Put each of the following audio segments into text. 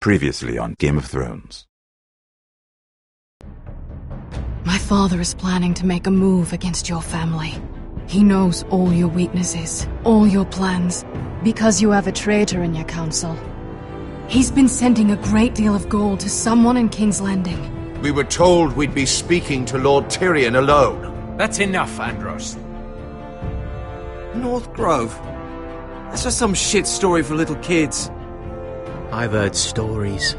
Previously on Game of Thrones. My father is planning to make a move against your family. He knows all your weaknesses, all your plans, because you have a traitor in your council. He's been sending a great deal of gold to someone in King's Landing. We were told we'd be speaking to Lord Tyrion alone. That's enough, Andros. North Grove? That's just some shit story for little kids. I've heard stories.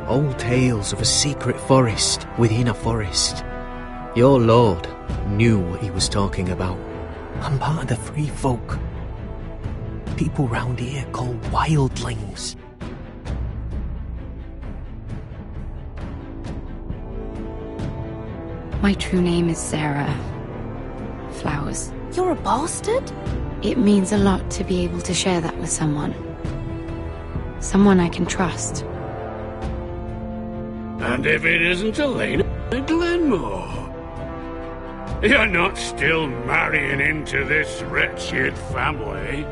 Old tales of a secret forest within a forest. Your lord knew what he was talking about. I'm part of the free folk. People round here called wildlings. My true name is Sarah Flowers. You're a bastard? It means a lot to be able to share that with someone. Someone I can trust. And if it isn't Elena Glenmore, you're not still marrying into this wretched family.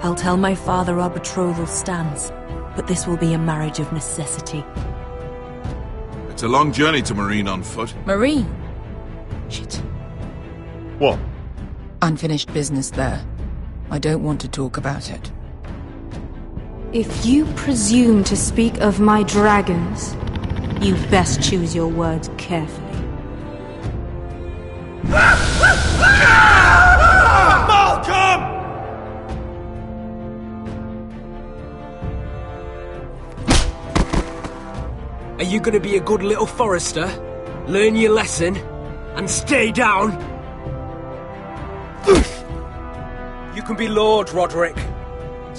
I'll tell my father our betrothal stands, but this will be a marriage of necessity. It's a long journey to Marine on foot. Marine? Shit. What? Unfinished business there. I don't want to talk about it. If you presume to speak of my dragons, you best choose your words carefully. Malcolm! Are you gonna be a good little forester? Learn your lesson? And stay down? You can be Lord, Roderick.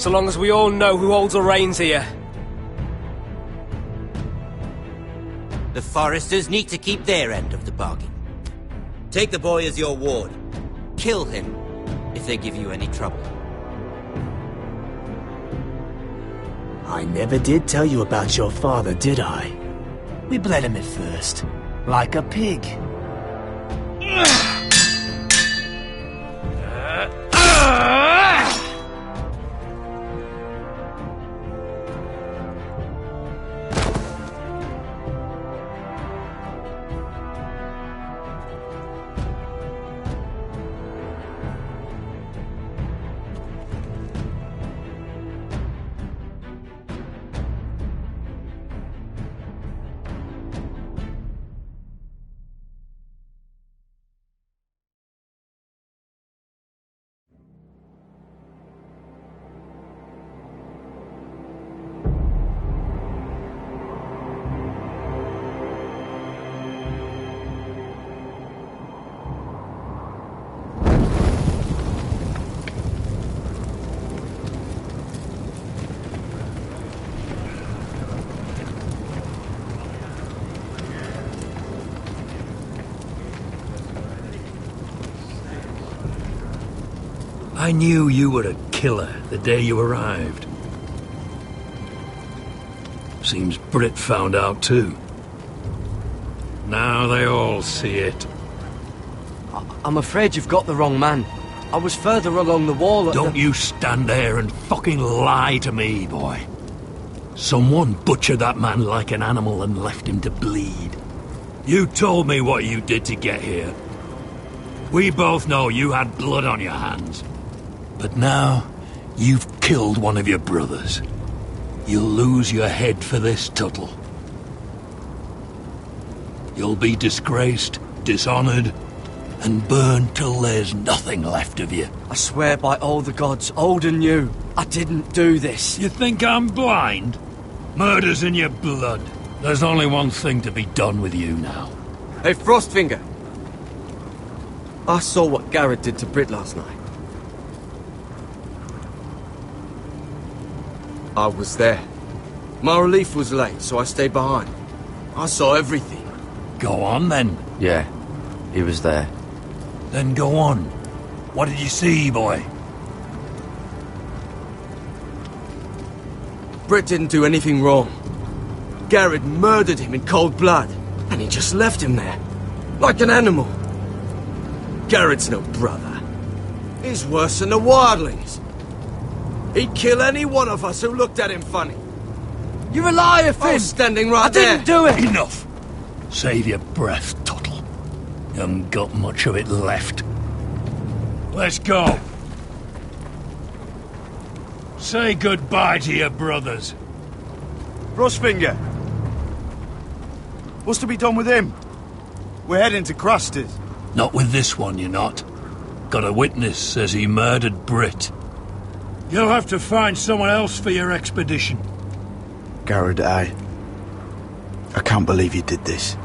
So long as we all know who holds the reins here. The Foresters need to keep their end of the bargain. Take the boy as your ward. Kill him if they give you any trouble. I never did tell you about your father, did I? We bled him at first, like a pig. I knew you were a killer the day you arrived. Seems Brit found out too. Now they all see it. I'm afraid you've got the wrong man. I was further along the wall at Don't you stand there and fucking lie to me, boy. Someone butchered that man like an animal and left him to bleed. You told me what you did to get here. We both know you had blood on your hands. But now, you've killed one of your brothers. You'll lose your head for this, Tuttle. You'll be disgraced, dishonoured, and burned till there's nothing left of you. I swear by all the gods, old and new, I didn't do this. You think I'm blind? Murder's in your blood. There's only one thing to be done with you now. Hey, Frostfinger. I saw what Garrett did to Brit last night. I was there. My relief was late, so I stayed behind. I saw everything. Go on, then. Yeah, he was there. Then go on. What did you see, boy? Brit didn't do anything wrong. Garrett murdered him in cold blood, and he just left him there, like an animal. Garrett's no brother. He's worse than the wildlings. He'd kill any one of us who looked at him funny. You're a liar, Finn! I was standing right there. I didn't do it! Enough! Save your breath, Tuttle. You haven't got much of it left. Let's go. Say goodbye to your brothers. Frostfinger. What's to be done with him? We're heading to Cruster's. Not with this one, you're not. Got a witness says he murdered Brit. You'll have to find someone else for your expedition. Garrett, I can't believe you did this.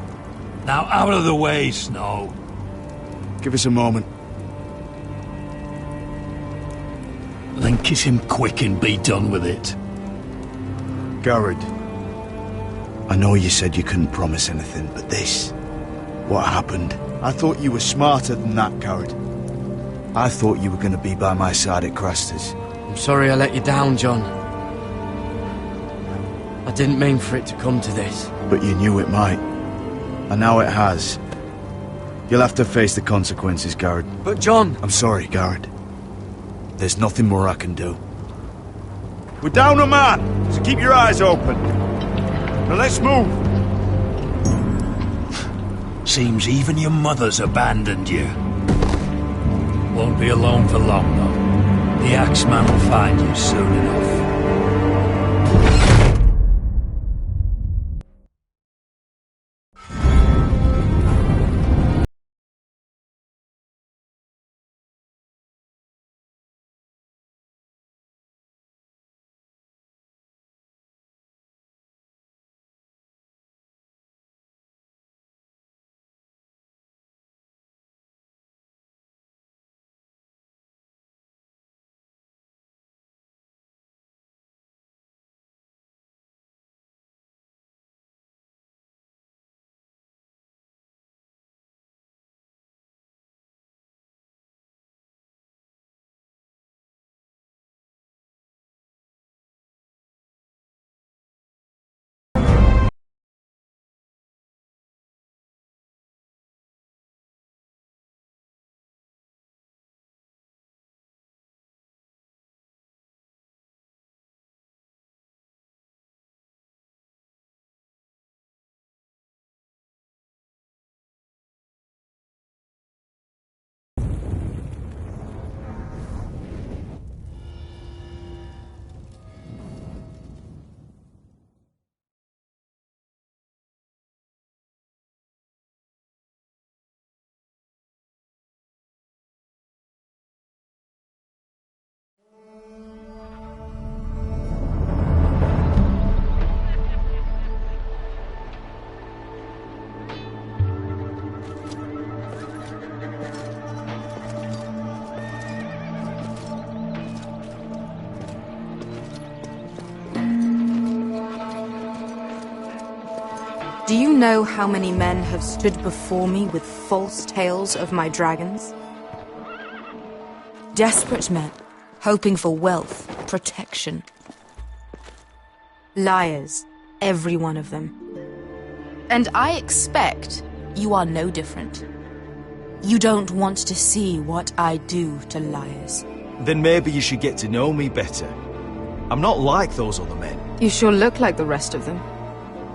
Now out of the way, Snow. Give us a moment. Then kiss him quick and be done with it. Garrett, I know you said you couldn't promise anything, but this... what happened? I thought you were smarter than that, Garrett. I thought you were going to be by my side at Craster's. I'm sorry I let you down, John. I didn't mean for it to come to this. But you knew it might. And now it has. You'll have to face the consequences, Garrett. But John... I'm sorry, Garrett. There's nothing more I can do. We're down a man, so keep your eyes open. Now let's move. Seems even your mother's abandoned you. Won't be alone for long, though. The Axeman will find you soon enough. Do you know how many men have stood before me with false tales of my dragons? Desperate men, hoping for wealth, protection. Liars, every one of them. And I expect you are no different. You don't want to see what I do to liars. Then maybe you should get to know me better. I'm not like those other men. You sure look like the rest of them.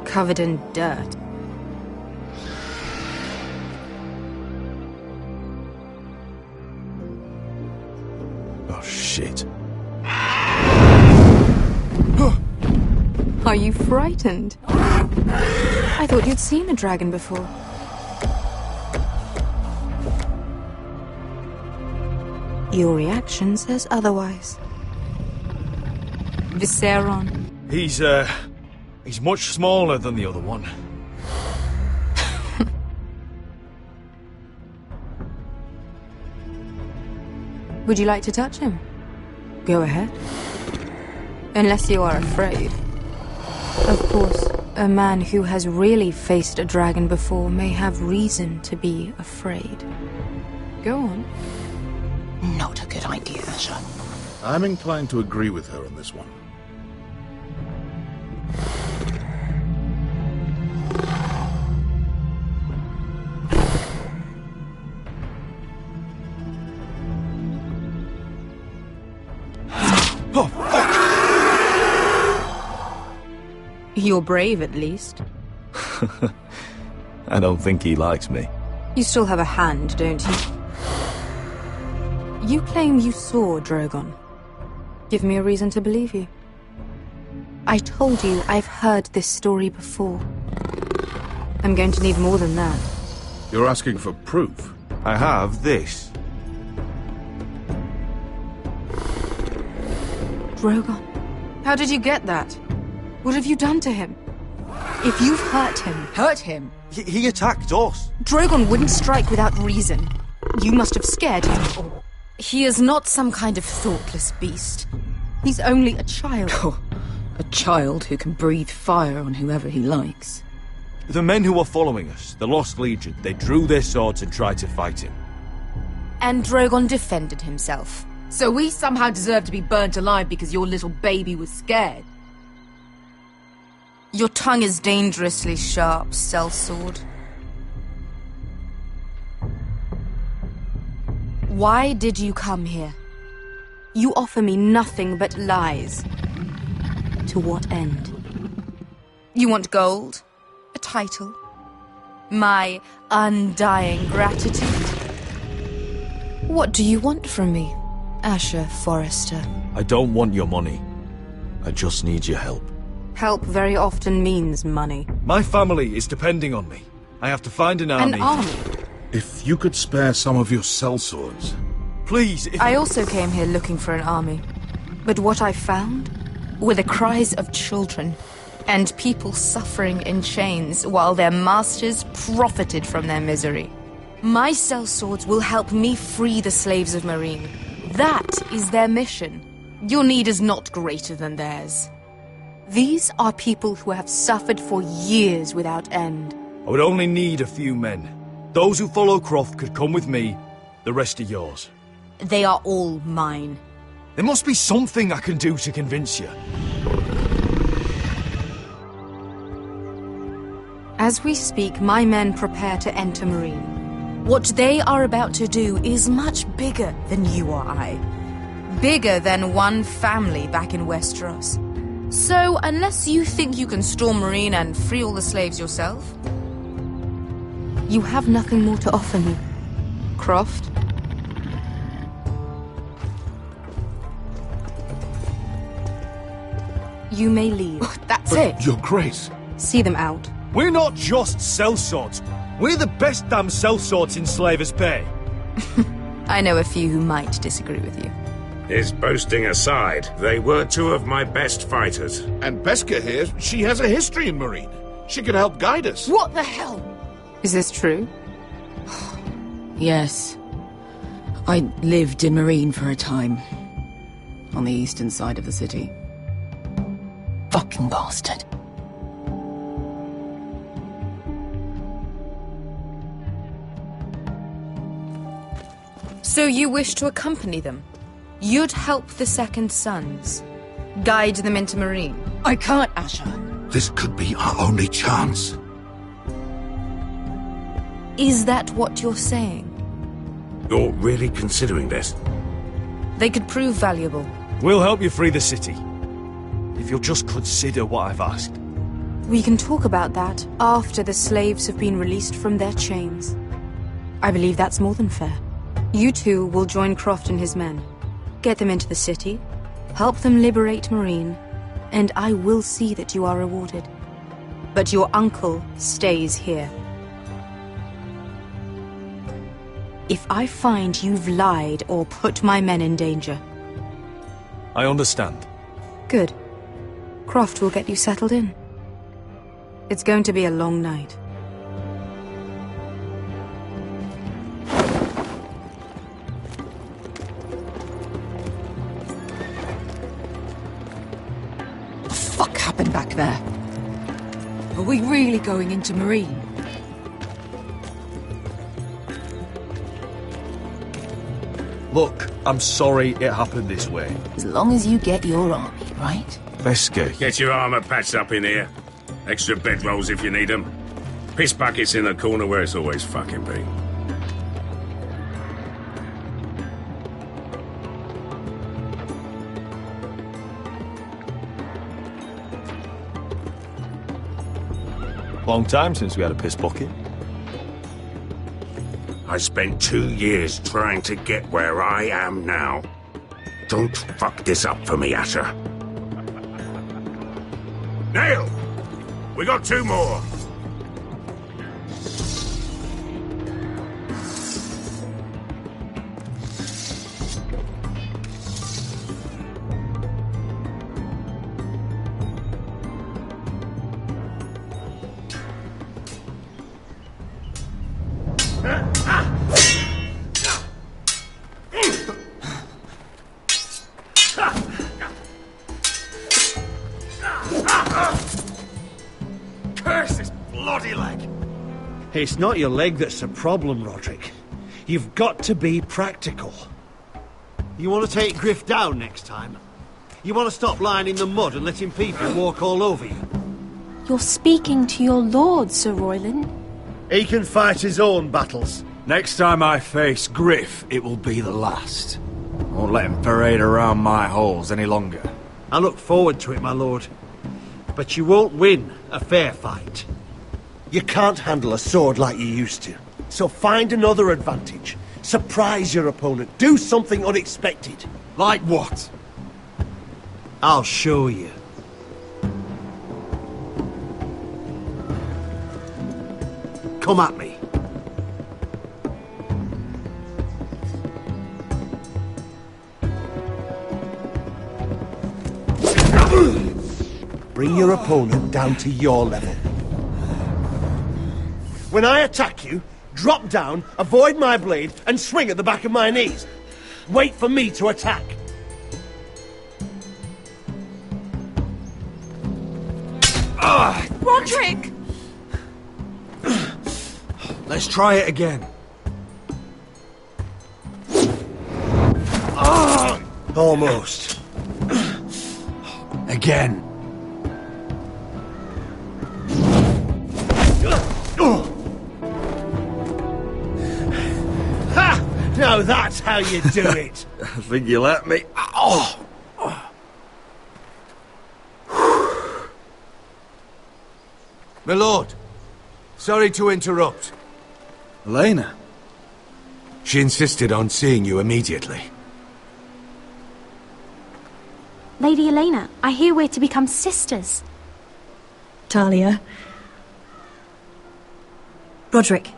Covered in dirt. Oh, shit. Are you frightened? I thought you'd seen a dragon before. Your reaction says otherwise. Viseron. He's much smaller than the other one. Would you like to touch him? Go ahead. Unless you are afraid. Of course, a man who has really faced a dragon before may have reason to be afraid. Go on. Not a good idea, sir. I'm inclined to agree with her on this one. Oh, fuck! You're brave, at least. I don't think he likes me. You still have a hand, don't you? You claim you saw Drogon. Give me a reason to believe you. I told you I've heard this story before. I'm going to need more than that. You're asking for proof? I have this. Drogon, how did you get that? What have you done to him? If you've hurt him... Hurt him? He attacked us. Drogon wouldn't strike without reason. You must have scared him. Or he is not some kind of thoughtless beast. He's only a child. Oh, a child who can breathe fire on whoever he likes. The men who were following us, the Lost Legion, they drew their swords and tried to fight him. And Drogon defended himself. So we somehow deserve to be burnt alive because your little baby was scared? Your tongue is dangerously sharp, sellsword. Why did you come here? You offer me nothing but lies. To what end? You want gold? A title? My undying gratitude? What do you want from me, Asher Forrester? I don't want your money. I just need your help. Help very often means money. My family is depending on me. I have to find an army. An army? If you could spare some of your sellswords. Please, I also came here looking for an army. But what I found were the cries of children and people suffering in chains while their masters profited from their misery. My sellswords will help me free the slaves of Meereen. That is their mission. Your need is not greater than theirs. These are people who have suffered for years without end. I would only need a few men. Those who follow Croft could come with me. The rest are yours. They are all mine. There must be something I can do to convince you. As we speak, my men prepare to enter Meereen. What they are about to do is much bigger than you or I. Bigger than one family back in Westeros. So, unless you think you can storm Meereen and free all the slaves yourself, you have nothing more to offer me, Croft. You may leave. That's it. Your Grace. See them out. We're not just sellswords. We're the best damn sellswords in Slavers' Bay. I know a few who might disagree with you. His boasting aside, they were two of my best fighters. And Beskha here, she has a history in Meereen. She could help guide us. What the hell? Is this true? Yes. I lived in Meereen for a time. On the eastern side of the city. Fucking bastard. So you wish to accompany them? You'd help the Second Sons. Guide them into Meereen. I can't, Asher. This could be our only chance. Is that what you're saying? You're really considering this? They could prove valuable. We'll help you free the city. If you'll just consider what I've asked. We can talk about that after the slaves have been released from their chains. I believe that's more than fair. You two will join Croft and his men. Get them into the city, help them liberate Meereen, and I will see that you are rewarded. But your uncle stays here. If I find you've lied or put my men in danger... I understand. Good. Croft will get you settled in. It's going to be a long night. What happened back there? Are we really going into Meereen? Look, I'm sorry it happened this way. As long as you get your army, right? Beskha. Get your armor patched up in here. Extra bedrolls if you need them. Piss buckets in the corner where it's always fucking been. Long time since we had a piss bucket. I spent 2 years trying to get where I am now. Don't fuck this up for me, Asher. Nail! We got 2 more! Curse this bloody leg! It's not your leg that's the problem, Roderick. You've got to be practical. You want to take Griff down next time? You want to stop lying in the mud and letting people walk all over you? You're speaking to your lord, Sir Royland. He can fight his own battles. Next time I face Griff, it will be the last. I won't let him parade around my halls any longer. I look forward to it, my lord. But you won't win a fair fight. You can't handle a sword like you used to. So find another advantage. Surprise your opponent. Do something unexpected. Like what? I'll show you. Come at me. Bring your opponent down to your level. When I attack you, drop down, avoid my blade, and swing at the back of my knees. Wait for me to attack. Roderick! Let's try it again. Almost. Again. Ha! Now that's how you do it. I think you let me. Oh! My lord, sorry to interrupt. Elena? She insisted on seeing you immediately. Lady Elena, I hear we're to become sisters. Talia. Roderick.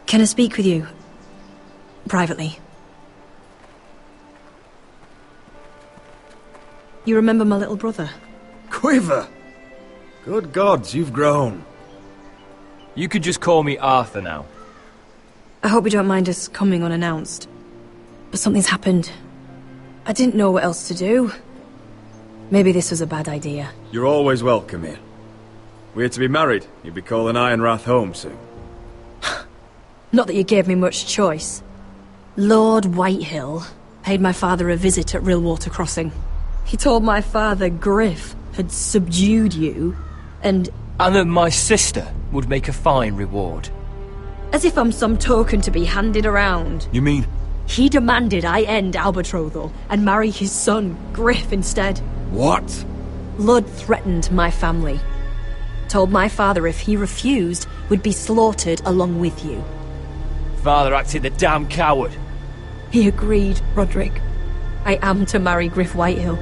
Can I speak with you? Privately. You remember my little brother? Quiver! Good gods, you've grown. You could just call me Arthur now. I hope you don't mind us coming unannounced. But something's happened. I didn't know what else to do. Maybe this was a bad idea. You're always welcome here. We're to be married. You'll be calling Ironrath home soon. Not that you gave me much choice. Lord Whitehill paid my father a visit at Rillwater Crossing. He told my father Griff had subdued you, and that my sister would make a fine reward. As if I'm some token to be handed around. You mean? He demanded I end our betrothal and marry his son, Griff, instead. What? Lud threatened my family. Told my father if he refused, would be slaughtered along with you. Father acted the damn coward. He agreed, Roderick. I am to marry Griff Whitehill.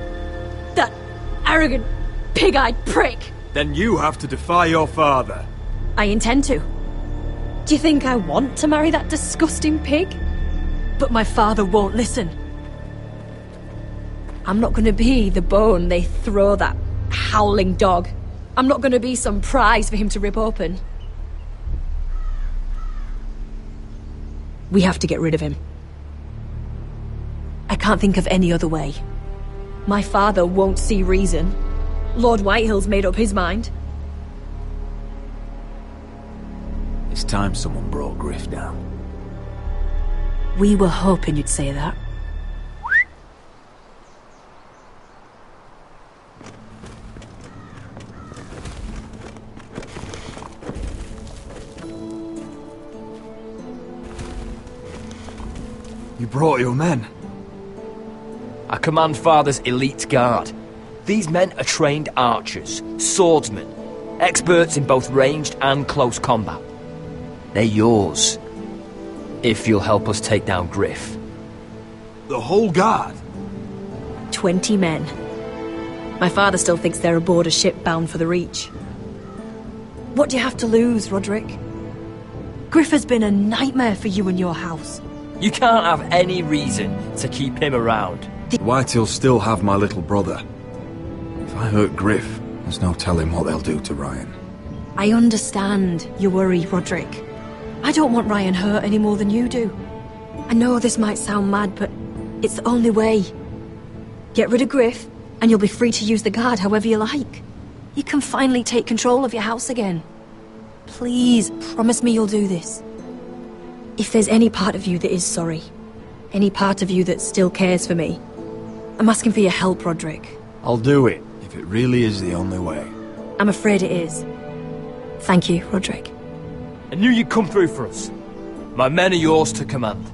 That arrogant, pig-eyed prick! Then you have to defy your father. I intend to. Do you think I want to marry that disgusting pig? But my father won't listen. I'm not gonna be the bone they throw that howling dog. I'm not gonna be some prize for him to rip open. We have to get rid of him. I can't think of any other way. My father won't see reason. Lord Whitehill's made up his mind. It's time someone brought Griff down. We were hoping you'd say that. You brought your men. I command Father's elite guard. These men are trained archers, swordsmen. Experts in both ranged and close combat. They're yours. If you'll help us take down Griff. The whole guard? 20 men. My father still thinks they're aboard a ship bound for the Reach. What do you have to lose, Roderick? Griff has been a nightmare for you and your house. You can't have any reason to keep him around. Whitehill'll still have my little brother. If I hurt Griff, there's no telling what they'll do to Ryan. I understand your worry, Roderick. I don't want Ryan hurt any more than you do. I know this might sound mad, but it's the only way. Get rid of Griff, and you'll be free to use the guard however you like. You can finally take control of your house again. Please, promise me you'll do this. If there's any part of you that is sorry, any part of you that still cares for me, I'm asking for your help, Roderick. I'll do it, if it really is the only way. I'm afraid it is. Thank you, Roderick. I knew you'd come through for us. My men are yours to command.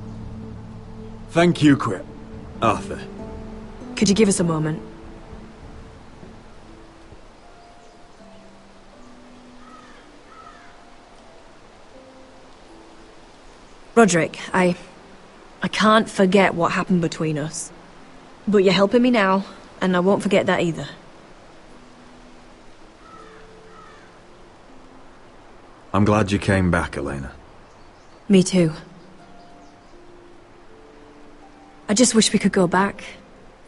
Thank you, Quip. Arthur. Could you give us a moment? Roderick, I can't forget what happened between us. But you're helping me now, and I won't forget that either. I'm glad you came back, Elena. Me too. I just wish we could go back.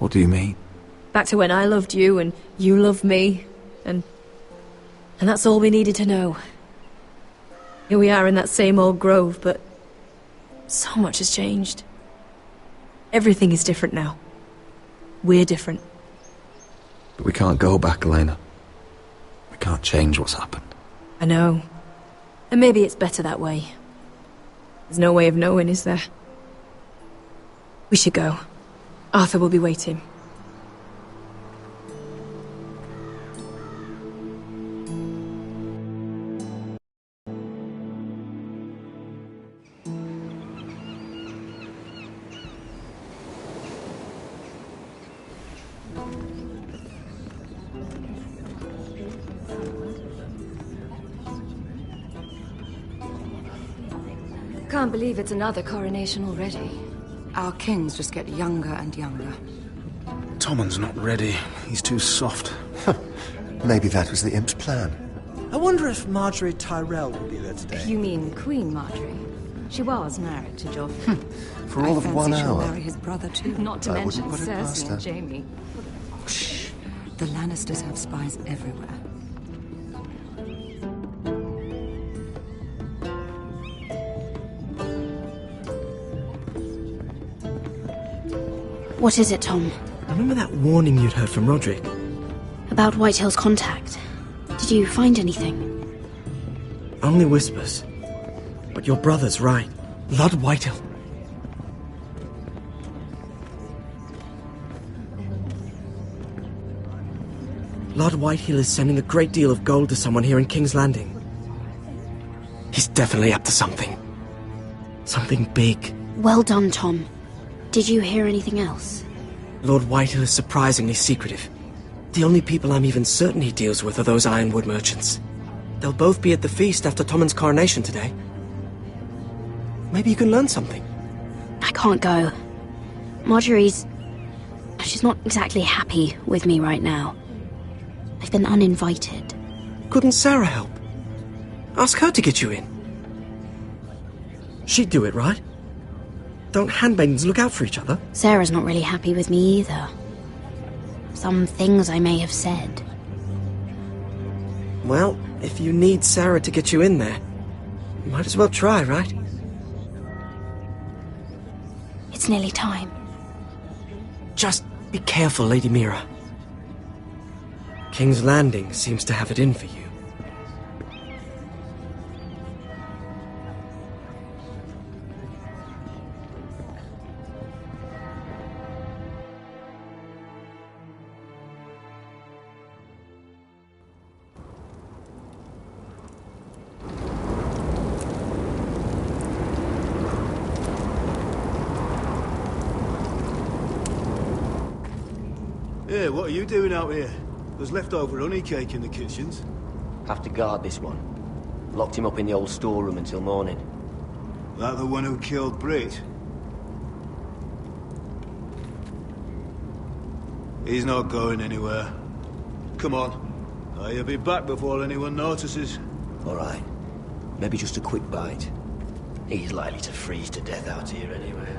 What do you mean? Back to when I loved you and you loved me, and that's all we needed to know. Here we are in that same old grove, but so much has changed. Everything is different now. We're different. But we can't go back, Elena. We can't change what's happened. I know. And maybe it's better that way. There's no way of knowing, is there? We should go. Arthur will be waiting. Can't believe it's another coronation already. Our kings just get younger and younger. Tommen's not ready. He's too soft. Maybe that was the imp's plan. I wonder if Marjorie Tyrell will be there today. You mean Queen Marjorie? She was married to Joffrey. For all of 1 hour. She'll marry his brother too. Not to mention wouldn't put it past Cersei her. and Jaime. Shh. The Lannisters have spies everywhere. What is it, Tom? Remember that warning you'd heard from Roderick? About Whitehill's contact. Did you find anything? Only whispers. But your brother's right. Lord Whitehill. Lord Whitehill is sending a great deal of gold to someone here in King's Landing. He's definitely up to something. Something big. Well done, Tom. Did you hear anything else? Lord Whitehill is surprisingly secretive. The only people I'm even certain he deals with are those ironwood merchants. They'll both be at the feast after Tommen's coronation today. Maybe you can learn something. I can't go. She's not exactly happy with me right now. I've been uninvited. Couldn't Sarah help? Ask her to get you in. She'd do it, right? Don't handmaidens look out for each other? Sarah's not really happy with me either. Some things I may have said. Well, if you need Sarah to get you in there, you might as well try, right? It's nearly time. Just be careful, Lady Mira. King's Landing seems to have it in for you. Hey, what are you doing out here? There's leftover honey cake in the kitchens. Have to guard this one. Locked him up in the old storeroom until morning. That the one who killed Brit? He's not going anywhere. Come on. He'll be back before anyone notices. All right. Maybe just a quick bite. He's likely to freeze to death out here anyway.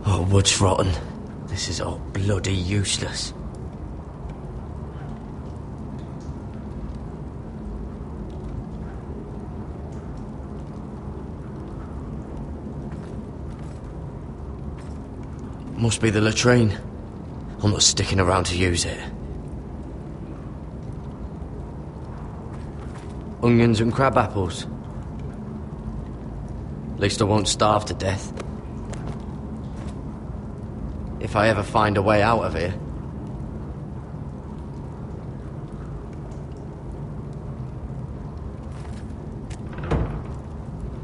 Oh, wood's rotten. This is all bloody useless. Must be the latrine. I'm not sticking around to use it. Onions and crab apples. At least I won't starve to death. If I ever find a way out of here.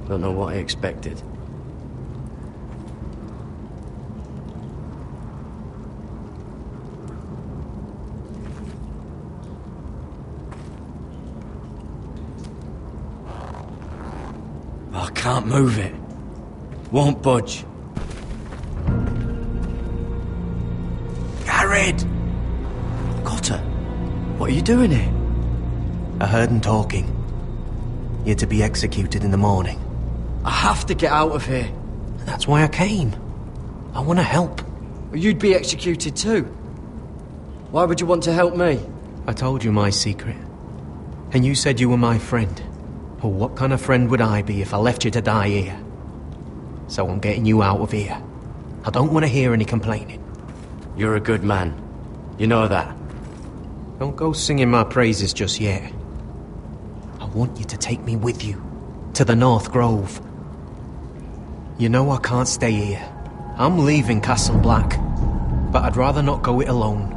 Don't know what I expected. I can't move it. Won't budge. Garrett! Cotter, what are you doing here? I heard him talking. You're to be executed in the morning. I have to get out of here. That's why I came. I want to help. You'd be executed too. Why would you want to help me? I told you my secret. And you said you were my friend. Well, what kind of friend would I be if I left you to die here? So I'm getting you out of here. I don't want to hear any complaining. You're a good man. You know that. Don't go singing my praises just yet. I want you to take me with you. To the North Grove. You know I can't stay here. I'm leaving Castle Black. But I'd rather not go it alone.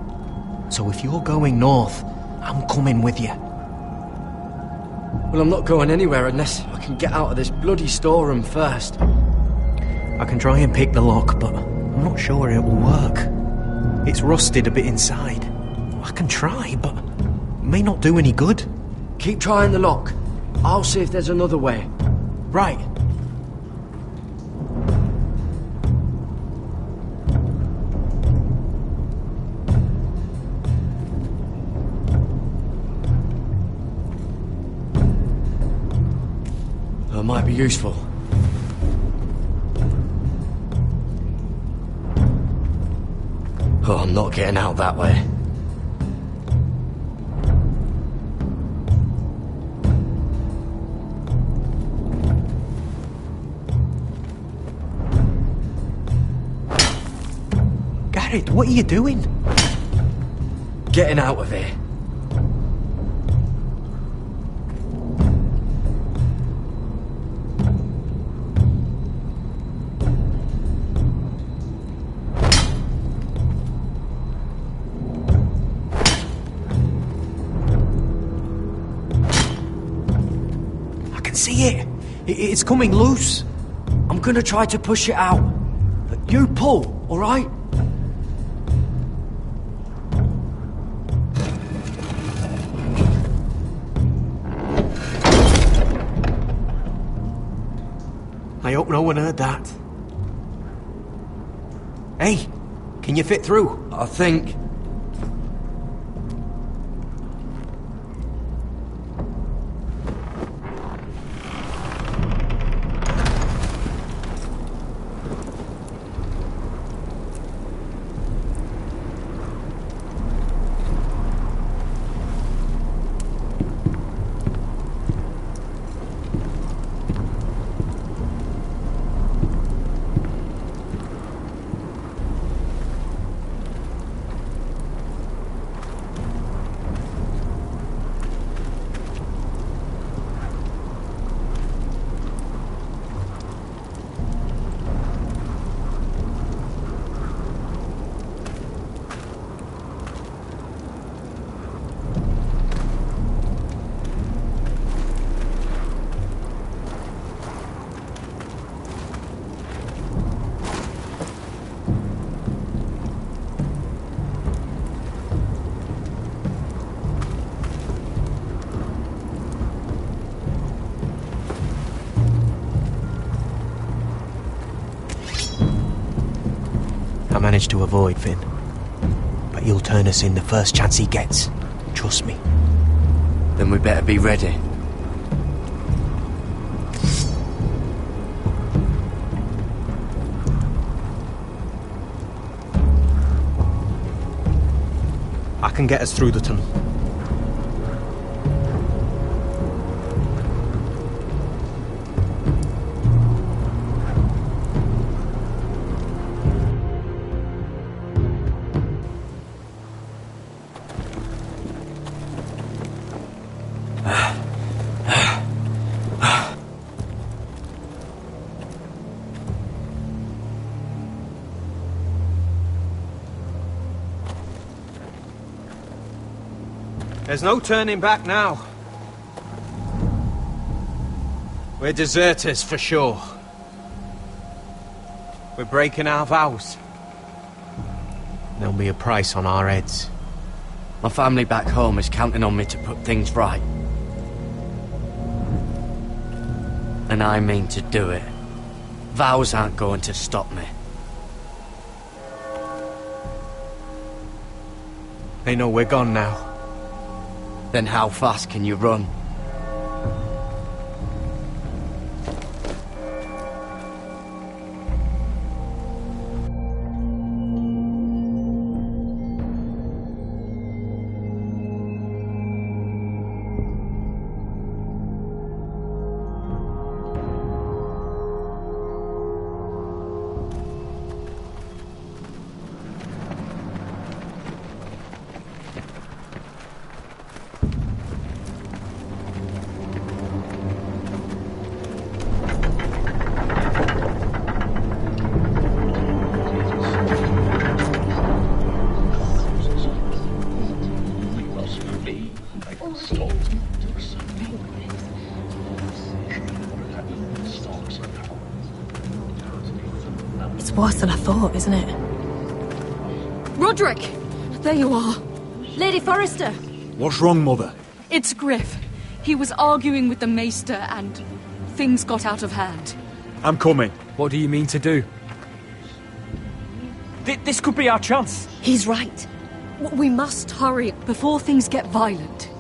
So if you're going north, I'm coming with you. Well, I'm not going anywhere unless I can get out of this bloody storeroom first. I can try and pick the lock, but I'm not sure it will work. It's rusted a bit inside. I can try, but it may not do any good. Keep trying the lock. I'll see if there's another way. Right. That might be useful. Oh, I'm not getting out that way. Garrett, what are you doing? Getting out of here. See it? It's coming loose. I'm gonna try to push it out. You pull, all right? I hope no one heard that. Hey, can you fit through? I think. I managed to avoid, Finn. But he'll turn us in the first chance he gets. Trust me. Then we better be ready. I can get us through the tunnel. There's no turning back now. We're deserters for sure. We're breaking our vows. There'll be a price on our heads. My family back home is counting on me to put things right. And I mean to do it. Vows aren't going to stop me. They know we're gone now. Then how fast can you run? It's worse than I thought, isn't it? Roderick! There you are. Lady Forrester! What's wrong, Mother? It's Griff. He was arguing with the Maester and things got out of hand. I'm coming. What do you mean to do? This could be our chance. He's right. We must hurry before things get violent.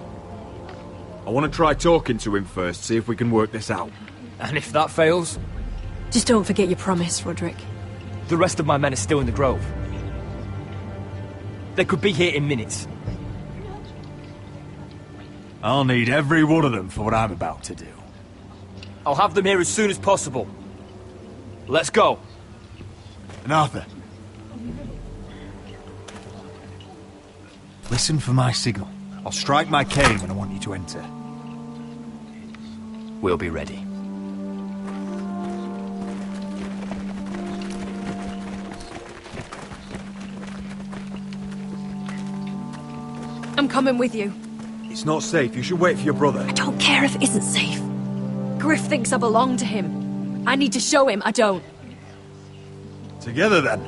I want to try talking to him first, see if we can work this out. And if that fails? Just don't forget your promise, Roderick. The rest of my men are still in the grove. They could be here in minutes. I'll need every one of them for what I'm about to do. I'll have them here as soon as possible. Let's go. And Arthur, listen for my signal. I'll strike my cane when I want you to enter. We'll be ready. I'm coming with you. It's not safe. You should wait for your brother. I don't care if it isn't safe. Griff thinks I belong to him. I need to show him I don't. Together, then.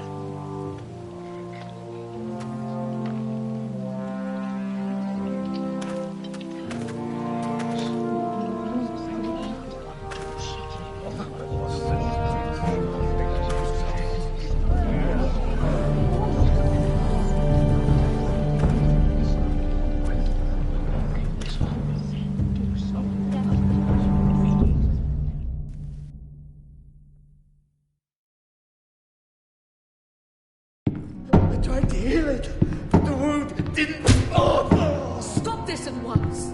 Stop this at once!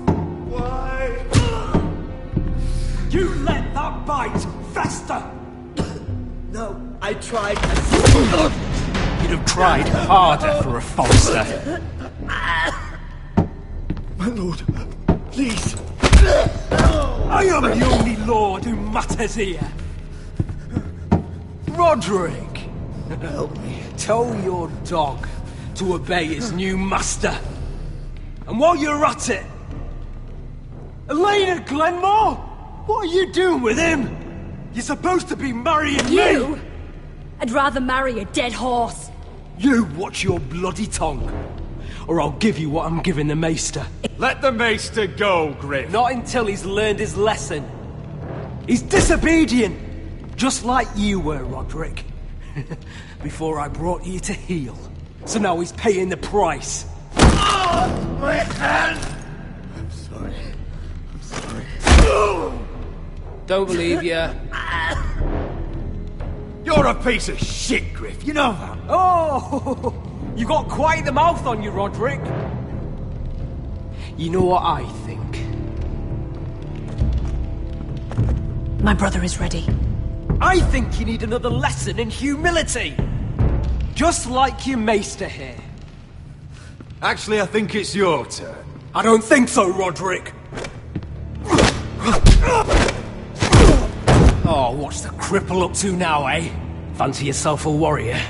Why? You let that bite fester! No, I tried. You'd have tried harder for a Forrester. My lord, please. I am the only lord who matters here. Roderick! Help me. Tell your dog to obey his new master. And while you're at it, Elena Glenmore? What are you doing with him? You're supposed to be marrying You? me! I'd rather marry a dead horse. You watch your bloody tongue, or I'll give you what I'm giving the Maester. Let the Maester go, Griff. Not until he's learned his lesson. He's disobedient, just like you were, Roderick. before I brought you to heel. So now he's paying the price. Oh, my hand! I'm sorry. I'm sorry. Don't believe you. You're a piece of shit, Griff. You know that. Oh, you got quite the mouth on you, Roderick. You know what I think? My brother is ready. I think you need another lesson in humility. Just like your maester here. Actually, I think it's your turn. I don't think so, Roderick. Oh, what's the cripple up to now, eh? Fancy yourself a warrior?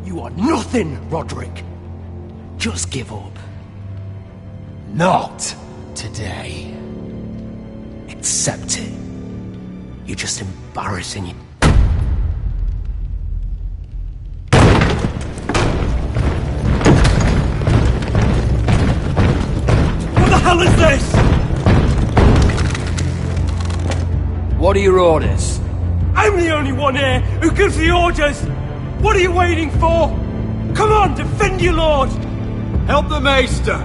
You are nothing, Roderick. Just give up. Not today. Accept it. You're just embarrassing you. What the hell is this? What are your orders? I'm the only one here who gives the orders! What are you waiting for? Come on, defend your lord! Help the maester!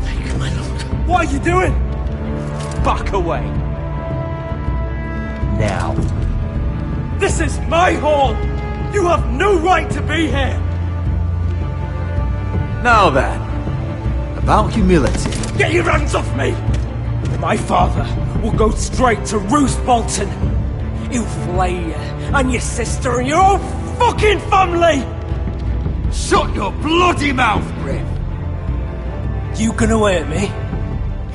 Thank you, my lord. What are you doing? Back away. Now. This is my hall! You have no right to be here! Now then, about humility. Get your hands off me! My father will go straight to Roose Bolton. He'll flay you, and your sister, and your whole fucking family! Shut your bloody mouth, Griff! You gonna hurt me?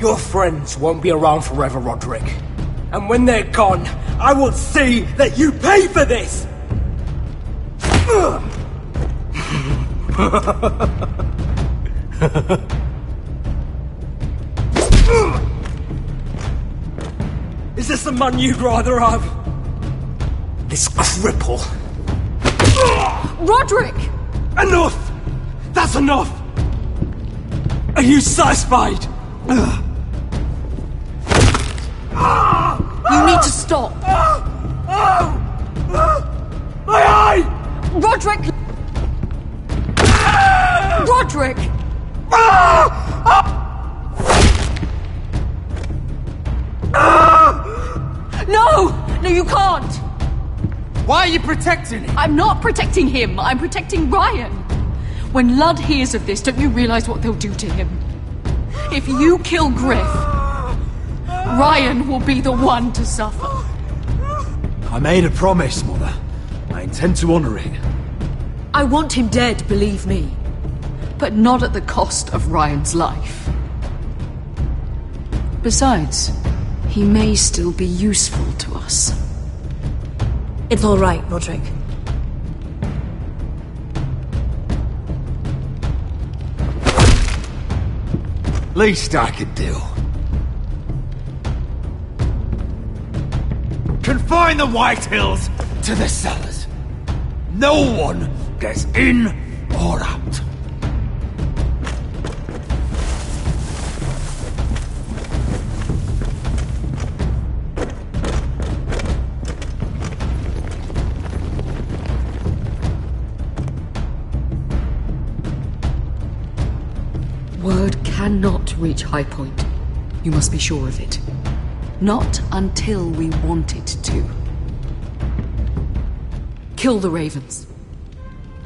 Your friends won't be around forever, Roderick. And when they're gone, I will see that you pay for this! Is this the man you'd rather have? This cripple. Roderick! Enough! That's enough! Are you satisfied? You need to stop. My eye! Roderick! Roderick! No! No, you can't! Why are you protecting him? I'm not protecting him. I'm protecting Ryan. When Ludd hears of this, don't you realize what they'll do to him? If you kill Griff, Ryan will be the one to suffer. I made a promise, Mother. I intend to honor it. I want him dead, believe me. But not at the cost of Ryan's life. Besides, he may still be useful to us. It's all right, Roderick. Least I could do. Confine the White Hills to the cellars. No one gets in or out. Word cannot reach High Point. You must be sure of it. Not until we want it to. Kill the ravens.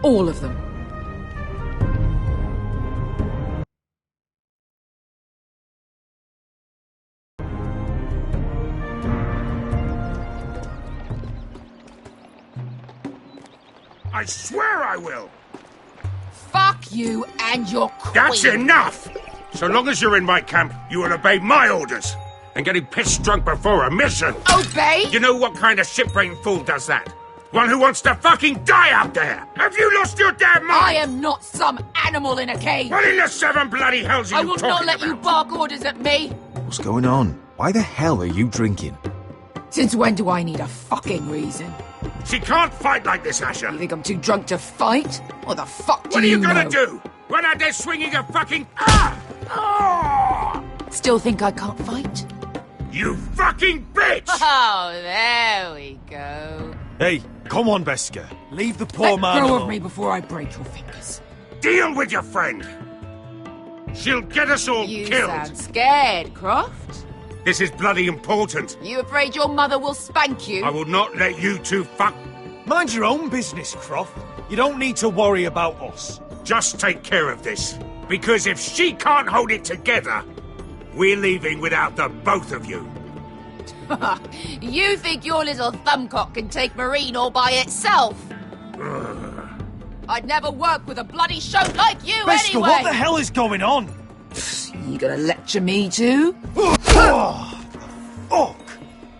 All of them. I swear I will! Fuck you and your queen. That's enough! So long as you're in my camp, you will obey my orders. And getting pissed drunk before a mission. Obey? You know what kind of ship-brained fool does that? One who wants to fucking die out there! Have you lost your damn mind? I am not some animal in a cage. What in the seven bloody hells are I you will talking not let about? you bark orders at me. What's going on? Why the hell are you drinking? Since when do I need a fucking reason? She can't fight like this, Asher. You think I'm too drunk to fight? What the fuck do What are you gonna know? do? Run out there swinging a fucking... Still think I can't fight? You fucking bitch! Oh, there we go. Hey, come on, Beskar. Leave the poor Let man go alone. of me before I break your fingers. Deal with your friend. She'll get us all You killed. sound scared, Croft. This is bloody important. You afraid your mother will spank you? I will not let you two fuck. Mind your own business, Croft. You don't need to worry about us. Just take care of this. Because if she can't hold it together, we're leaving without the both of you. You think your little thumbcock can take Marine all by itself? I'd never work with a bloody shote like you Beskar, anyway! what the hell is going on? You gonna lecture me too? Fuck!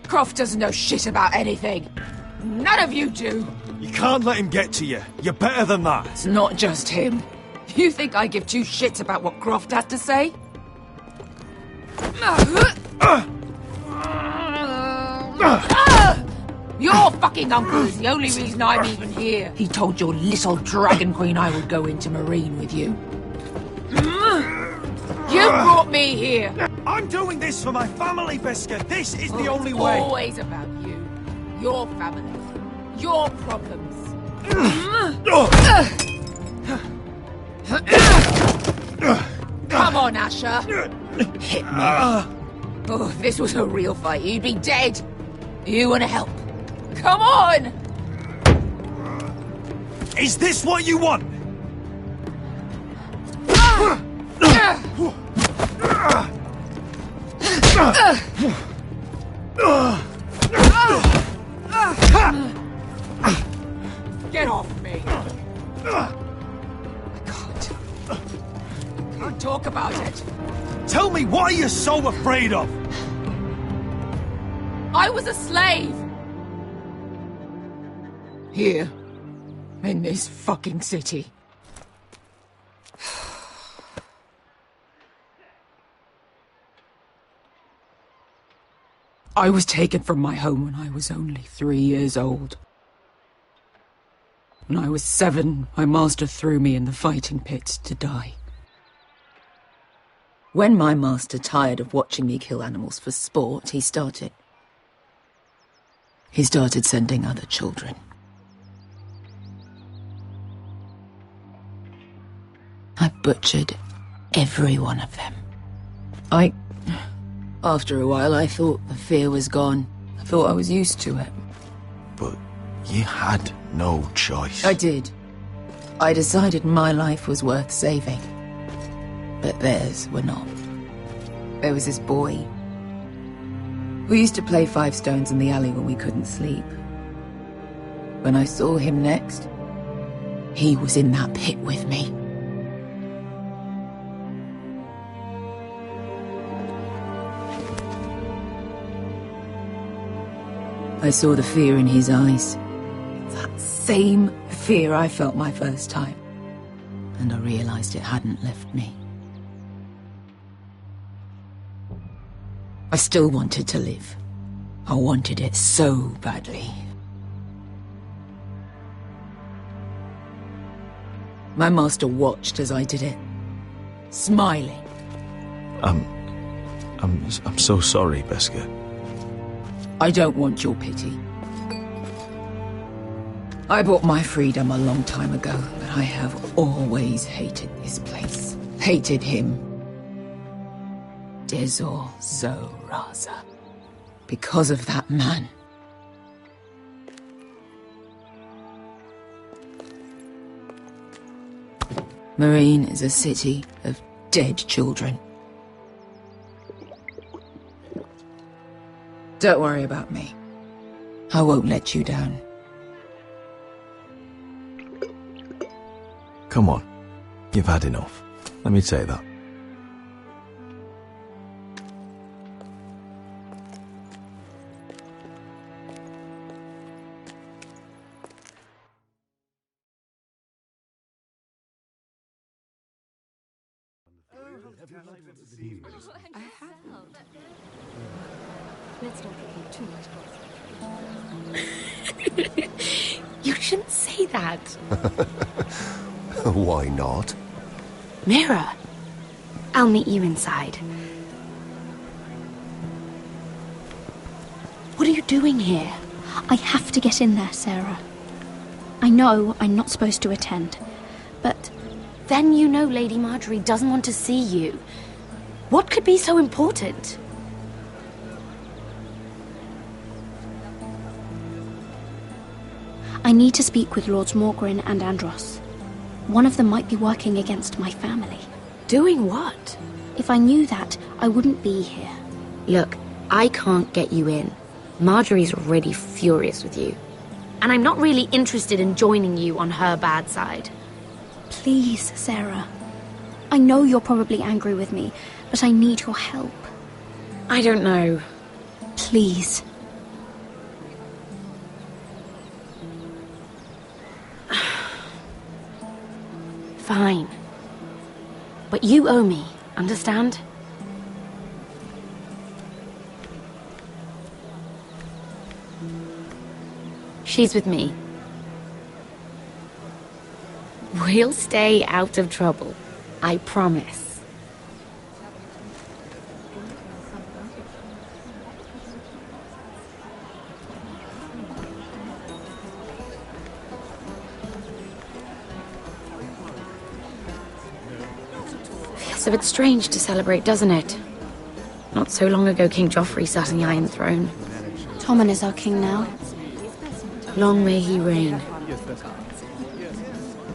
Croft doesn't know shit about anything. None of you do. You can't let him get to you. You're better than that. It's not just him. You think I give two shits about what Croft has to say? Your fucking uncle is the only reason I'm even here. He told your little dragon queen I would go into Marine with you. You brought me here. I'm doing this for my family, Beskar. This is the only It's way. always about you. Your family. Your problems. Come on, Asher. Hit me. Oh, if this was a real fight, you'd be dead. You want to help? Come on! Is this what you want? Get off me! I can't talk about it. Tell me, what are you so afraid of? I was a slave! Here. In this fucking city. I was taken from my home when I was only 3 years old. When I was 7, my master threw me in the fighting pit to die. When my master tired of watching me kill animals for sport, he started sending other children. I butchered every one of them. After a while, I thought the fear was gone. I thought I was used to it. But you had no choice. I did. I decided my life was worth saving. But theirs were not. There was this boy. We used to play 5 stones in the alley when we couldn't sleep. When I saw him next, he was in that pit with me. I saw the fear in his eyes. That same fear I felt my first time. And I realized it hadn't left me. I still wanted to live. I wanted it so badly. My master watched as I did it, smiling. I'm so sorry, Beskar. I don't want your pity. I bought my freedom a long time ago, but I have always hated this place. Hated him. Dezor Zoraza. Because of that man. Marine is a city of dead children. Don't worry about me. I won't let you down. Come on. You've had enough. Let me say that. Let's not get too much. You shouldn't say that. Why not? Mira, I'll meet you inside. doing here? I have to get in there, Sarah. I know I'm not supposed to attend, but... Then you know Lady Marjorie doesn't want to see you. What could be so important? I need to speak with Lords Morgren and Andros. One of them might be working against my family. Doing what? If I knew that, I wouldn't be here. Look, I can't get you in. Marjorie's already furious with you. And I'm not really interested in joining you on her bad side. Please, Sarah. I know you're probably angry with me, but I need your help. I don't know. Please. Fine. But you owe me, understand? She's with me. We'll stay out of trouble. I promise. Feels a bit strange to celebrate, doesn't it? Not so long ago, King Joffrey sat on the Iron Throne. Tommen is our king now. Long may he reign.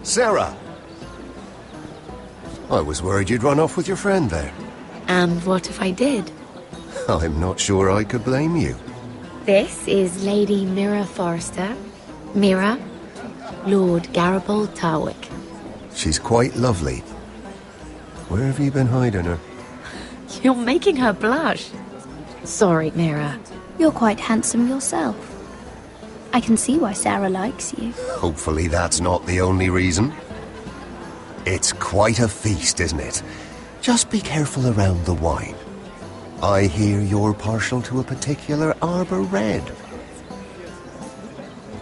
Sarah! I was worried you'd run off with your friend there. And what if I did? I'm not sure I could blame you. This is Lady Mira Forrester. Mira, Lord Garibald Tarwick. She's quite lovely. Where have you been hiding her? You're making her blush. Sorry, Mira. You're quite handsome yourself. I can see why Sarah likes you. Hopefully that's not the only reason. It's quite a feast, isn't it? Just be careful around the wine. I hear you're partial to a particular Arbor Red.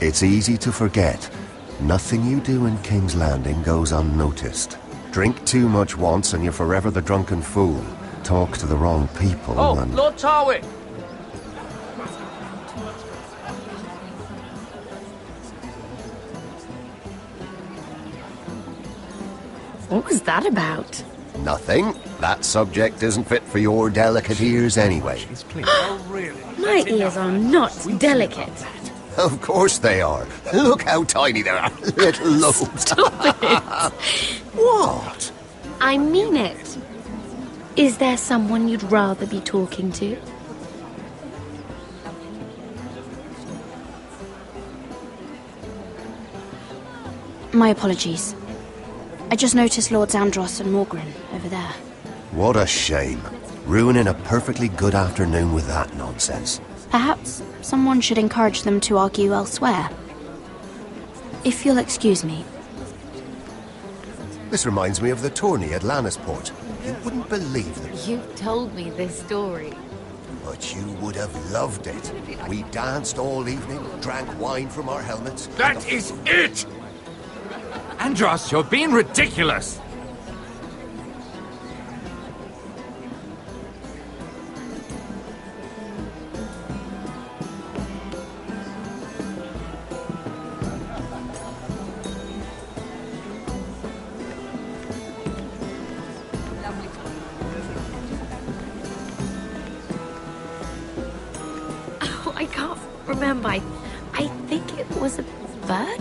It's easy to forget. Nothing you do in King's Landing goes unnoticed. Drink too much once and you're forever the drunken fool. Talk to the wrong people and... Lord Tarwick! What was that about? Nothing. That subject isn't fit for your delicate ears anyway. My ears are not delicate. Of course they are. Look how tiny they are. Little lobes. Stop it. What? I mean it. Is there someone you'd rather be talking to? My apologies. I just noticed Lords Andros and Morgren over there. What a shame. Ruining a perfectly good afternoon with that nonsense. Perhaps someone should encourage them to argue elsewhere. If you'll excuse me. This reminds me of the tourney at Lannisport. You wouldn't believe them. You've told me this story. But you would have loved it. We danced all evening, drank wine from our helmets. That is it! Andros, you're being ridiculous! Oh, I can't remember. I think it was a bird?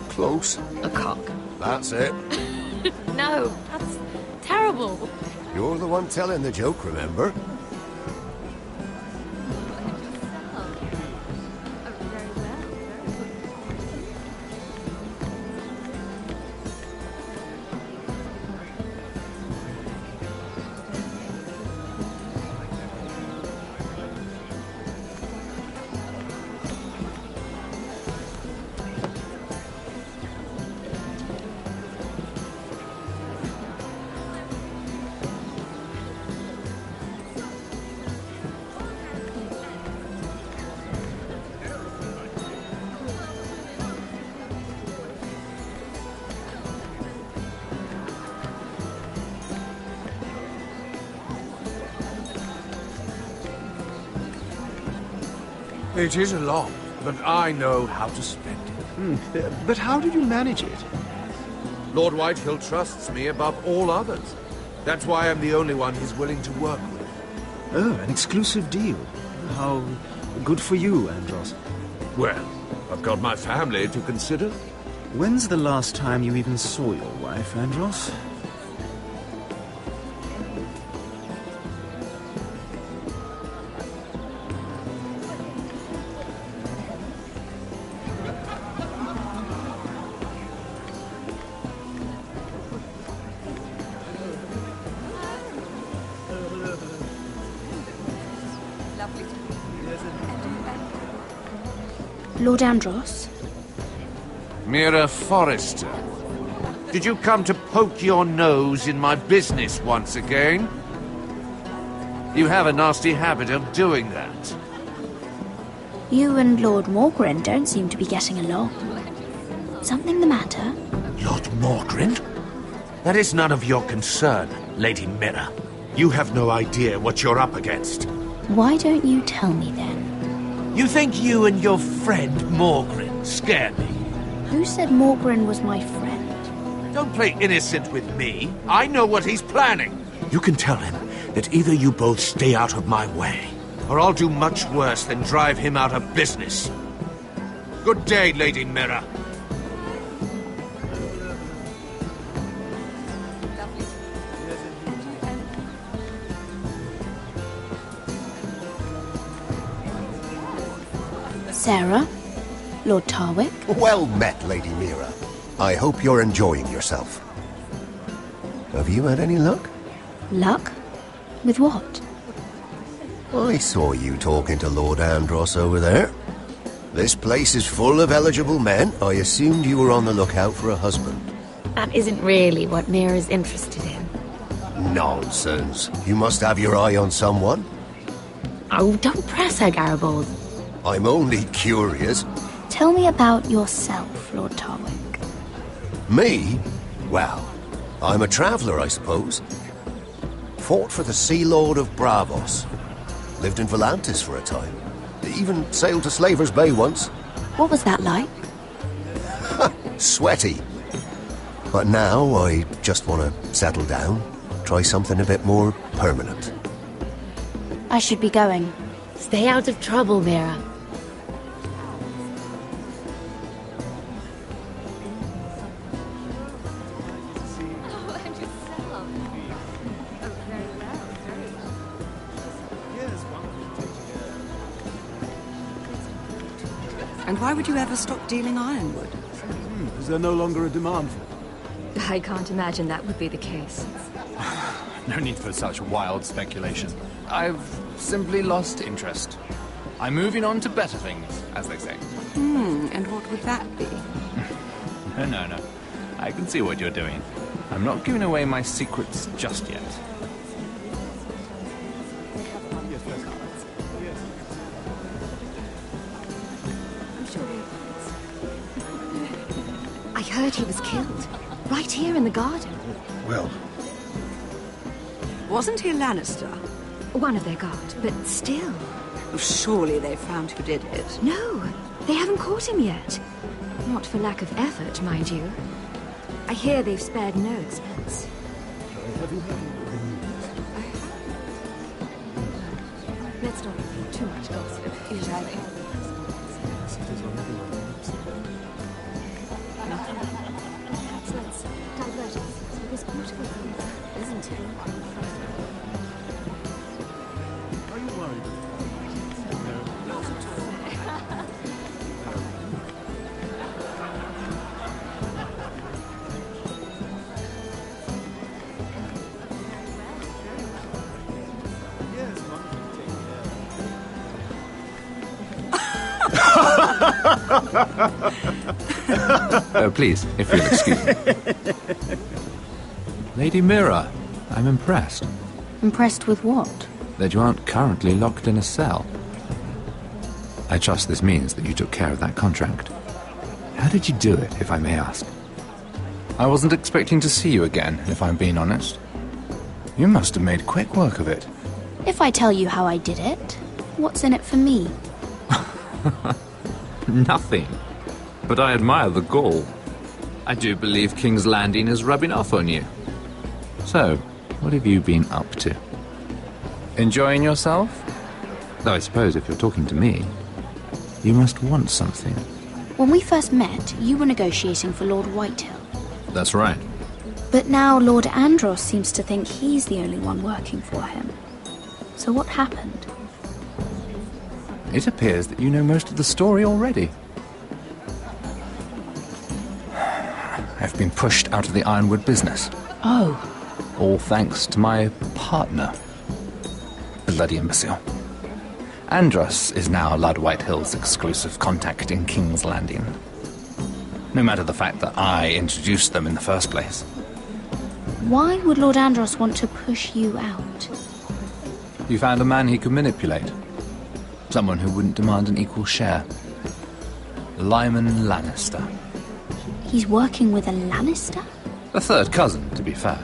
Close. A cock. That's it. No, that's terrible. You're the one telling the joke, remember? It is a lot, but I know how to spend it. But how did you manage it? Lord Whitehill trusts me above all others. That's why I'm the only one he's willing to work with. Oh, an exclusive deal. How good for you, Andros. Well, I've got my family to consider. When's the last time you even saw your wife, Andros? Lord Andros? Mira Forrester, did you come to poke your nose in my business once again? You have a nasty habit of doing that. You and Lord Morgren don't seem to be getting along. Something the matter? Lord Morgren? That is none of your concern, Lady Mira. You have no idea what you're up against. Why don't you tell me then? You think you and your friend Morgren scare me? Who said Morgren was my friend? Don't play innocent with me. I know what he's planning. You can tell him that either you both stay out of my way, or I'll do much worse than drive him out of business. Good day, Lady Mira. Sarah? Lord Tarwick? Well met, Lady Mira. I hope you're enjoying yourself. Have you had any luck? Luck? With what? I saw you talking to Lord Andros over there. This place is full of eligible men. I assumed you were on the lookout for a husband. That isn't really what Mira's interested in. Nonsense. You must have your eye on someone. Oh, don't press her, Garibaldi. I'm only curious. Tell me about yourself, Lord Tarwick. Me? Well, I'm a traveller, I suppose. Fought for the Sea Lord of Bravos. Lived in Volantis for a time. Even sailed to Slaver's Bay once. What was that like? Sweaty. But now I just want to settle down. Try something a bit more permanent. I should be going. Stay out of trouble, Mira. And why would you ever stop dealing ironwood? Is there no longer a demand for it? I can't imagine that would be the case. No need for such wild speculation. I've simply lost interest. I'm moving on to better things, as they say. And what would that be? No. I can see what you're doing. I'm not giving away my secrets just yet. I heard he was killed. Right here in the garden. Well... Wasn't he a Lannister? One of their guard, but still. Surely they found who did it. No, they haven't caught him yet. Not for lack of effort, mind you. I hear they've spared no expense. Let's not repeat too much gossip. Exactly. Let's divert ourselves with this beautiful view, isn't it? Are you worried? Please, if you'll excuse me. Lady Mira, I'm impressed. Impressed with what? That you aren't currently locked in a cell. I trust this means that you took care of that contract. How did you do it, if I may ask? I wasn't expecting to see you again, if I'm being honest. You must have made quick work of it. If I tell you how I did it, what's in it for me? Nothing. But I admire the gall. I do believe King's Landing is rubbing off on you. So, what have you been up to? Enjoying yourself? Though I suppose if you're talking to me, you must want something. When we first met, you were negotiating for Lord Whitehill. That's right. But now Lord Andros seems to think he's the only one working for him. So what happened? It appears that you know most of the story already. I've been pushed out of the ironwood business. Oh. All thanks to my partner. Bloody imbecile. Andros is now Lord Whitehill's exclusive contact in King's Landing. No matter the fact that I introduced them in the first place. Why would Lord Andros want to push you out? You found a man he could manipulate. Someone who wouldn't demand an equal share. Lyman Lannister. He's working with a Lannister? A third cousin, to be fair.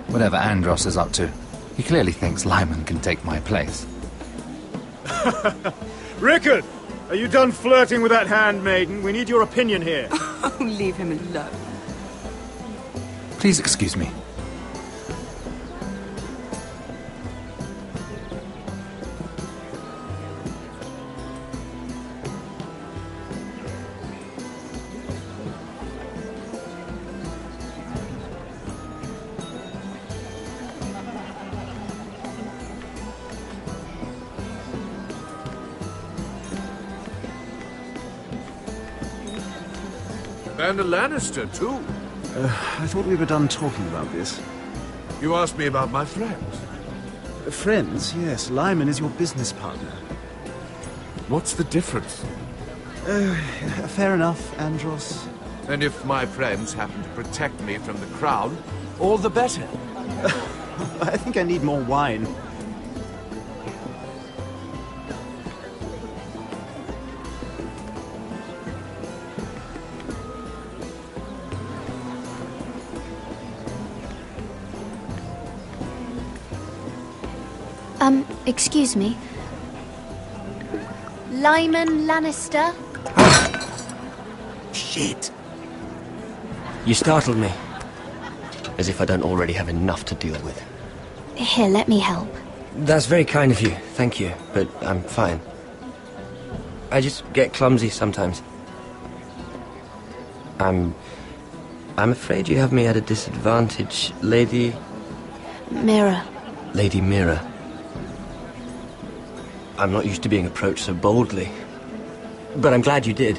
Whatever Andros is up to, he clearly thinks Lyman can take my place. Rickard! Are you done flirting with that handmaiden? We need your opinion here. Oh, leave him alone. Please excuse me. And a Lannister, too. I thought we were done talking about this. You asked me about my friends. Friends, yes. Lyman is your business partner. What's the difference? Fair enough, Andros. And if my friends happen to protect me from the crown, all the better. I think I need more wine. Excuse me. Lyman Lannister? Shit. You startled me. As if I don't already have enough to deal with. Here, let me help. That's very kind of you, thank you, but I'm fine. I just get clumsy sometimes. I'm afraid you have me at a disadvantage, Lady... Mira. Lady Mira. I'm not used to being approached so boldly. But I'm glad you did.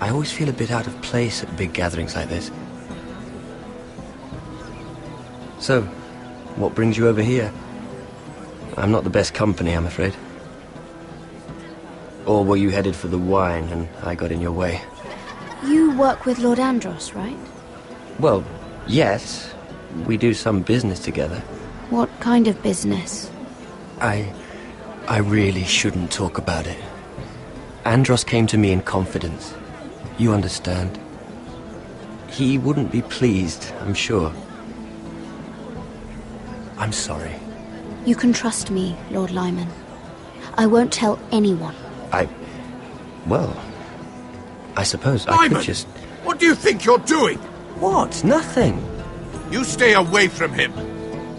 I always feel a bit out of place at big gatherings like this. So, what brings you over here? I'm not the best company, I'm afraid. Or were you headed for the wine and I got in your way? You work with Lord Andros, right? Well, yes. We do some business together. What kind of business? I really shouldn't talk about it. Andros came to me in confidence. You understand? He wouldn't be pleased, I'm sure. I'm sorry. You can trust me, Lord Lyman. I won't tell anyone. Well, I suppose Lyman, I could just... What do you think you're doing? What? Nothing. You stay away from him.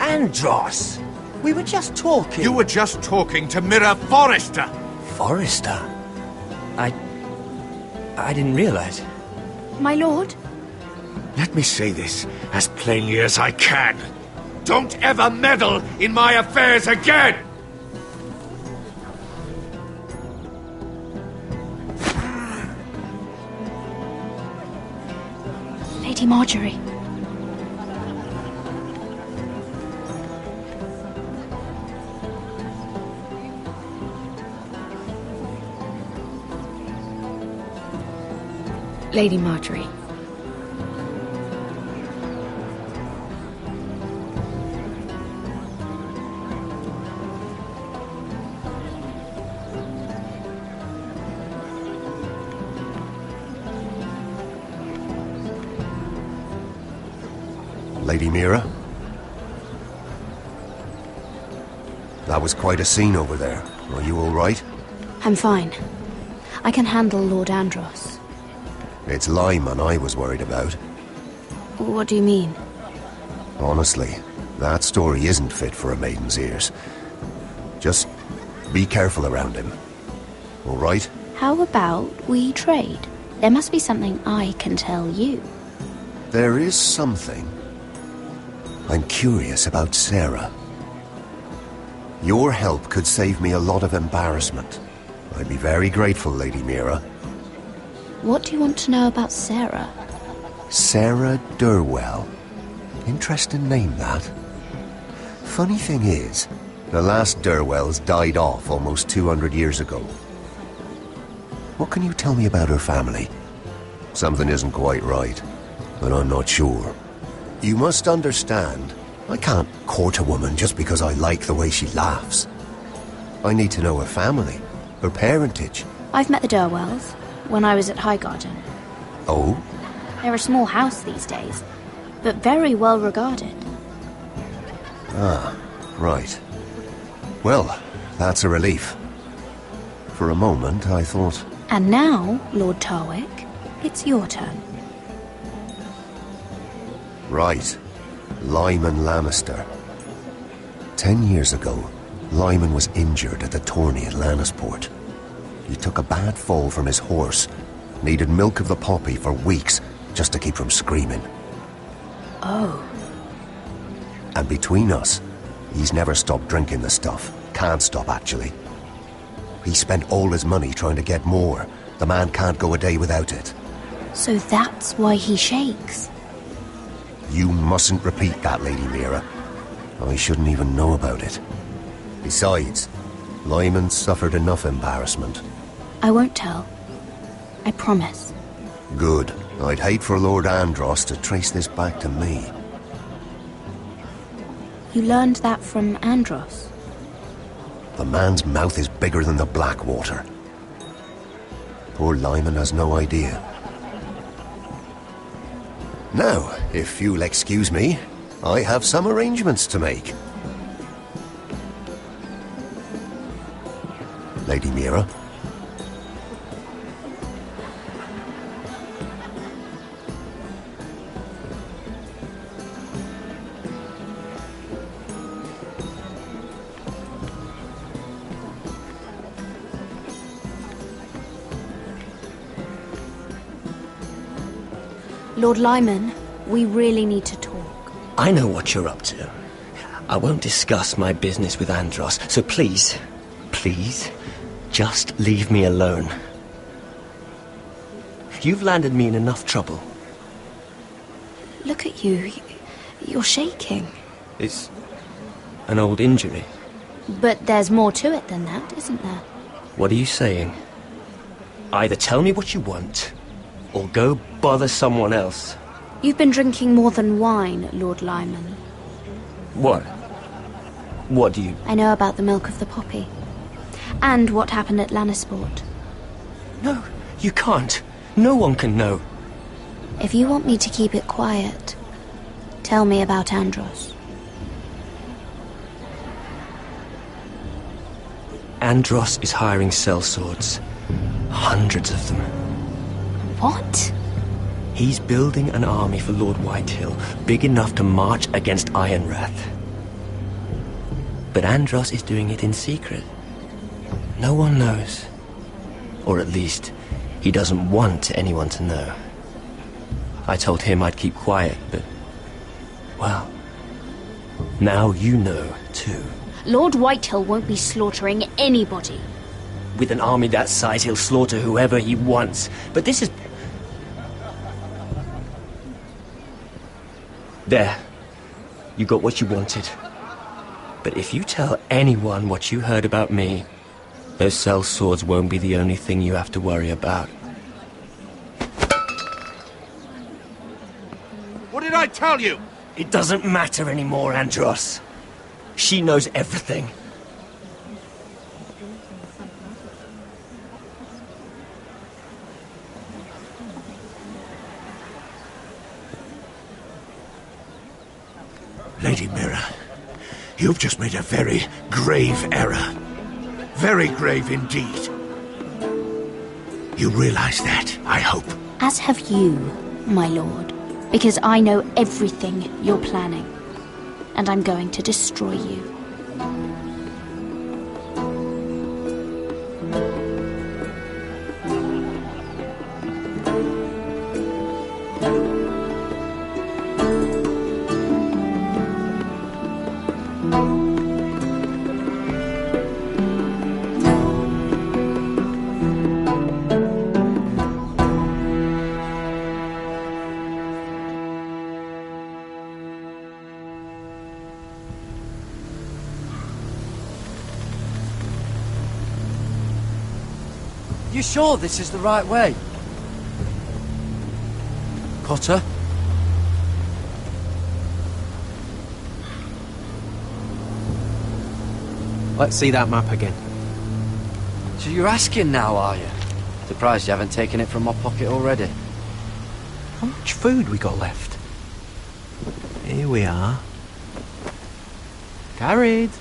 Andros! We were just talking. You were just talking to Mira Forrester. Forrester? I didn't realize. My lord? Let me say this as plainly as I can. Don't ever meddle in my affairs again! Lady Marjorie. Lady Marjorie. Lady Mira? That That was quite a scene over there. Are you all right? I'm fine. I can handle Lord Andros. It's Lyman I was worried about. What do you mean? Honestly, that story isn't fit for a maiden's ears. Just be careful around him. All right? How about we trade? There must be something I can tell you. There is something. I'm curious about Sarah. Your help could save me a lot of embarrassment. I'd be very grateful, Lady Mira. What do you want to know about Sarah? Sarah Durwell. Interesting name, that. Funny thing is, the last Durwells died off almost 200 years ago. What can you tell me about her family? Something isn't quite right, but I'm not sure. You must understand, I can't court a woman just because I like the way she laughs. I need to know her family, her parentage. I've met the Durwells when I was at Highgarden. Oh? They're a small house these days, but very well regarded. Ah, right. Well, that's a relief. For a moment, I thought... And now, Lord Tarwick, it's your turn. Right. Lyman Lannister. 10 years ago, Lyman was injured at the tourney at Lannisport. He took a bad fall from his horse, needed milk of the poppy for weeks just to keep from screaming. Oh. And between us, he's never stopped drinking the stuff. Can't stop, actually. He spent all his money trying to get more. The man can't go a day without it. So that's why he shakes. You mustn't repeat that, Lady Mira. I shouldn't even know about it. Besides, Lyman suffered enough embarrassment. I won't tell. I promise. Good. I'd hate for Lord Andros to trace this back to me. You learned that from Andros? The man's mouth is bigger than the Blackwater. Poor Lyman has no idea. Now, if you'll excuse me, I have some arrangements to make. Lady Mira? Lord Lyman, we really need to talk. I know what you're up to. I won't discuss my business with Andros, so please, just leave me alone. You've landed me in enough trouble. Look at you. You're shaking. It's an old injury. But there's more to it than that, isn't there? What are you saying? Either tell me what you want, or go bother someone else. You've been drinking more than wine, Lord Lyman. What? What do you... I know about the milk of the poppy. And what happened at Lannisport. No, you can't. No one can know. If you want me to keep it quiet, tell me about Andros. Andros is hiring sellswords. Hundreds of them. What? He's building an army for Lord Whitehill, big enough to march against Ironrath. But Andros is doing it in secret. No one knows. Or at least, he doesn't want anyone to know. I told him I'd keep quiet, but... well... now you know, too. Lord Whitehill won't be slaughtering anybody. With an army that size, he'll slaughter whoever he wants. But this is... There. You got what you wanted. But if you tell anyone what you heard about me, those sellswords won't be the only thing you have to worry about. What did I tell you? It doesn't matter anymore, Andros. She knows everything. Lady Mira, You've just made a very grave error. Very grave indeed. You realize that, I hope. As have you, my lord. Because I know everything you're planning. And I'm going to destroy you. You sure this is the right way? Cotter? Let's see that map again. So you're asking now, are you? Surprised you haven't taken it from my pocket already. How much food we got left? Here we are. Carried.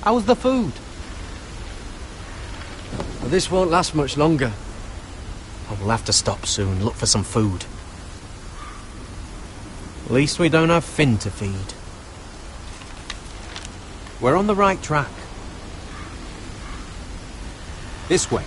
How's the food? Well, this won't last much longer. Oh, we'll have to stop soon, look for some food. At least we don't have Finn to feed. We're on the right track. This way.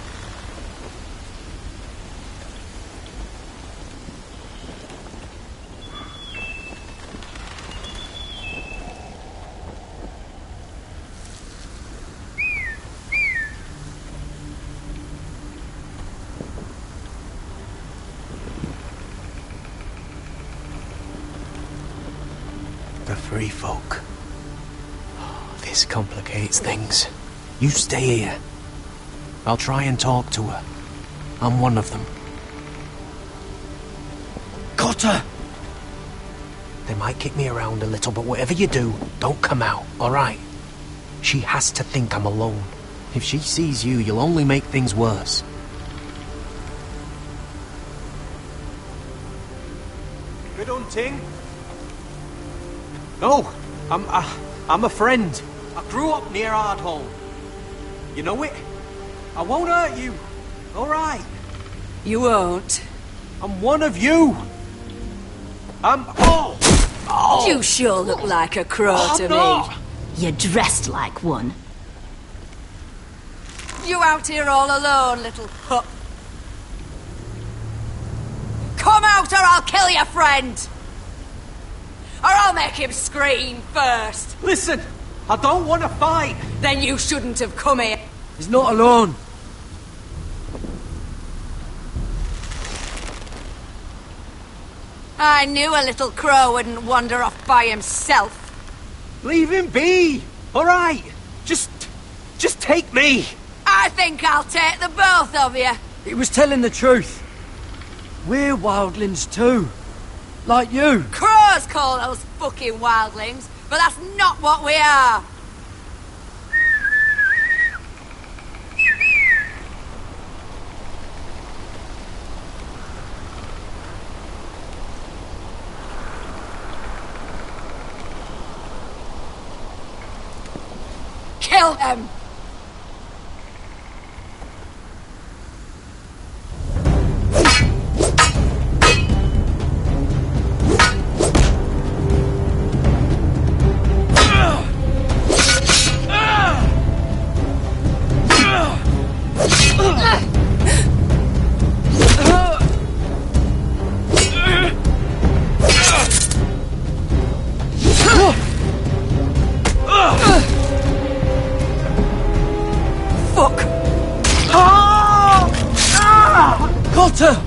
The free folk. Oh, this complicates things. You stay here. I'll try and talk to her. I'm one of them. Cotter! They might kick me around a little, but whatever you do, don't come out, alright? She has to think I'm alone. If she sees you, you'll only make things worse. Good hunting. No, I'm a friend. I grew up near Ardhall. You know it? I won't hurt you. All right. You won't. I'm one of you. Oh! You sure look like a crow to me. You're dressed like one. You out here all alone, little pup. Come out or I'll kill your friend. Or I'll make him scream first. Listen, I don't want to fight. Then you shouldn't have come here. He's not alone. I knew a little crow wouldn't wander off by himself. Leave him be. All right. Just take me. I think I'll take the both of you. He was telling the truth. We're wildlings too. Like you. Crows call those fucking wildlings, but that's not what we are. Kill him! Cotter!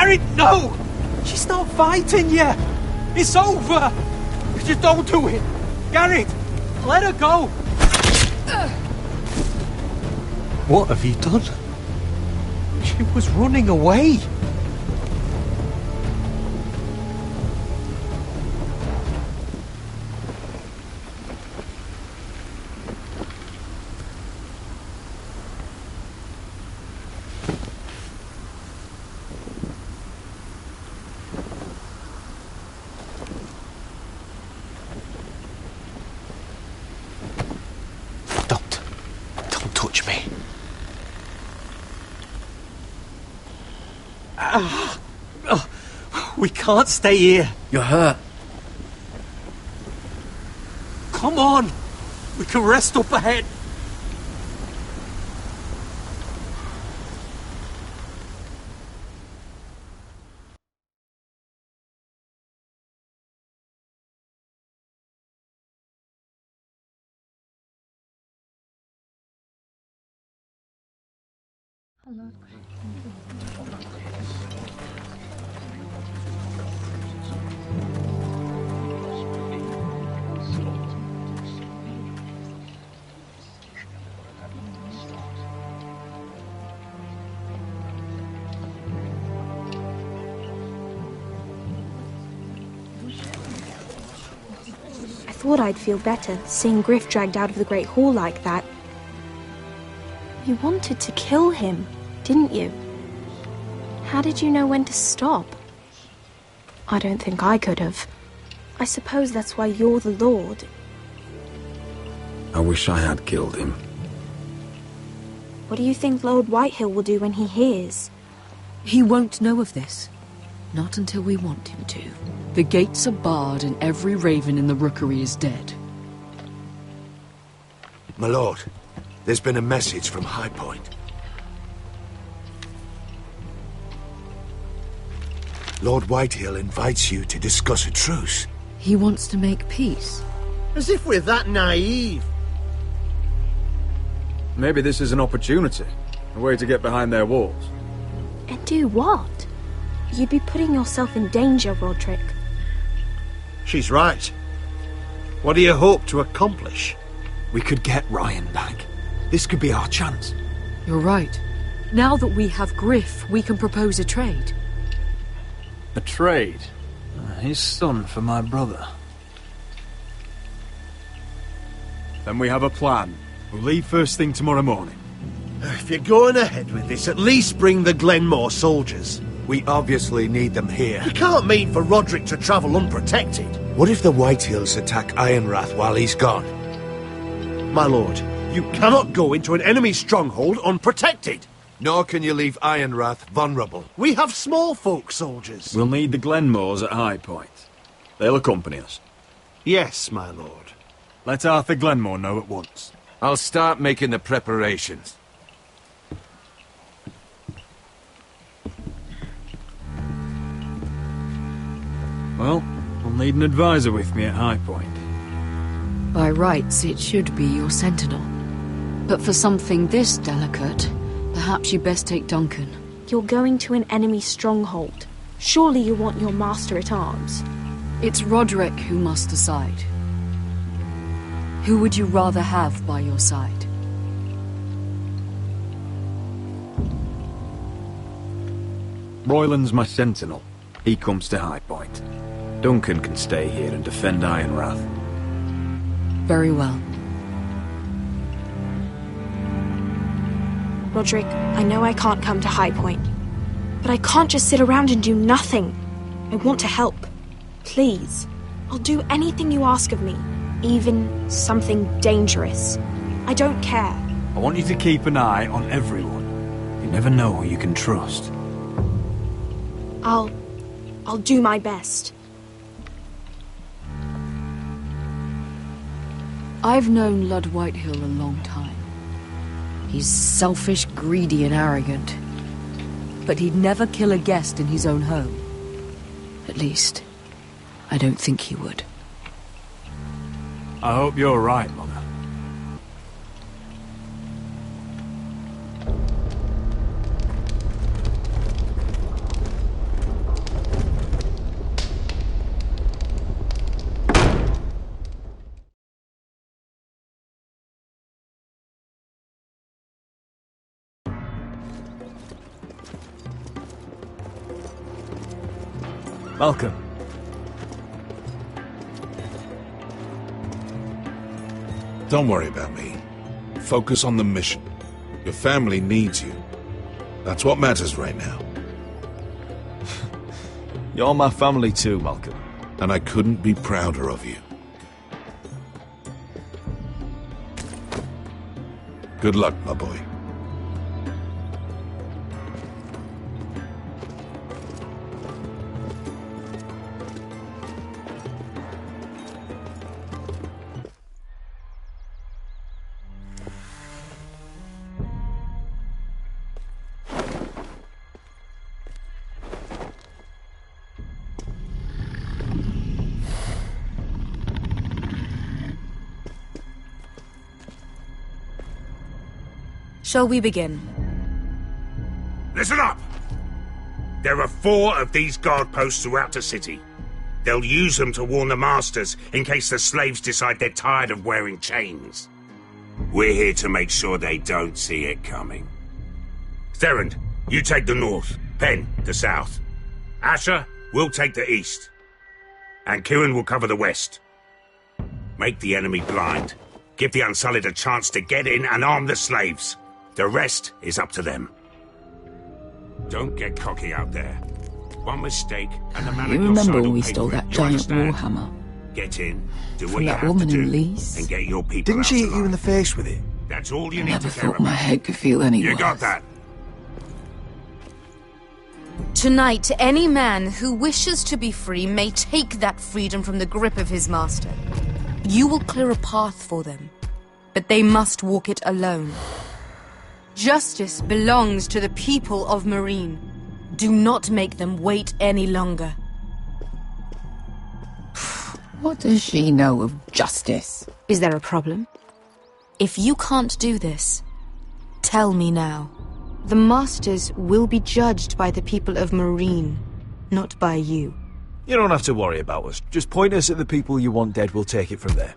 Garrett, no! She's not fighting you! It's over! Just don't do it! Garrett, let her go! What have you done? She was running away. Don't touch me. We can't stay here. You're hurt. Come on. We can rest up ahead. I thought I'd feel better seeing Griff dragged out of the Great Hall like that. You wanted to kill him, didn't you? How did you know when to stop? I don't think I could have. I suppose that's why you're the Lord. I wish I had killed him. What do you think Lord Whitehill will do when he hears? He won't know of this. Not until we want him to. The gates are barred and every raven in the rookery is dead. My lord, there's been a message from High Point. Lord Whitehill invites you to discuss a truce. He wants to make peace. As if we're that naive. Maybe this is an opportunity. A way to get behind their walls. And do what? You'd be putting yourself in danger, Roderick. She's right. What do you hope to accomplish? We could get Ryan back. This could be our chance. You're right. Now that we have Griff, we can propose a trade. A trade? His son for my brother. Then we have a plan. We'll leave first thing tomorrow morning. If you're going ahead with this, at least bring the Glenmore soldiers. We obviously need them here. You can't mean for Roderick to travel unprotected. What if the Whitehills attack Ironrath while he's gone? My lord, you cannot go into an enemy stronghold unprotected. Nor can you leave Ironrath vulnerable. We have small folk soldiers. We'll need the Glenmores at High Point. They'll accompany us. Yes, my lord. Let Arthur Glenmore know at once. I'll start making the preparations. Well, I'll need an advisor with me at High Point. By rights, it should be your sentinel. But for something this delicate, perhaps you best take Duncan. You're going to an enemy stronghold. Surely you want your master at arms. It's Roderick who must decide. Who would you rather have by your side? Royland's my sentinel. He comes to High Point. Duncan can stay here and defend Ironrath. Very well. Roderick, I know I can't come to High Point, but I can't just sit around and do nothing. I want to help. Please. I'll do anything you ask of me, even something dangerous. I don't care. I want you to keep an eye on everyone. You never know who you can trust. I'll do my best. I've known Lord Whitehill a long time. He's selfish, greedy, and arrogant. But he'd never kill a guest in his own home. At least, I don't think he would. I hope you're right, Mother. Malcolm. Don't worry about me. Focus on the mission. Your family needs you. That's what matters right now. You're my family too, Malcolm. And I couldn't be prouder of you. Good luck, my boy. Shall we begin? Listen up! There are 4 of these guard posts throughout the city. They'll use them to warn the masters in case the slaves decide they're tired of wearing chains. We're here to make sure they don't see it coming. Therend, you take the north. Penn, the south. Asher, we'll take the east. And Kieran will cover the west. Make the enemy blind. Give the Unsullied a chance to get in and arm the slaves. The rest is up to them. Don't get cocky out there. One mistake and the man You at your remember side when will we pay stole for it, that you giant understand? warhammer? Get in, do From what you that have woman to do, in Lee's? and get your people Didn't out she hit alive. you in the face with it? That's all you need Never to care thought my about. head could feel any You worse. got that? Tonight, any man who wishes to be free may take that freedom from the grip of his master. You will clear a path for them, but they must walk it alone. Justice belongs to the people of Marine. Do not make them wait any longer. What does she know of justice? Is there a problem? If you can't do this, tell me now. The Masters will be judged by the people of Marine, not by you. You don't have to worry about us. Just point us at the people you want dead, we'll take it from there.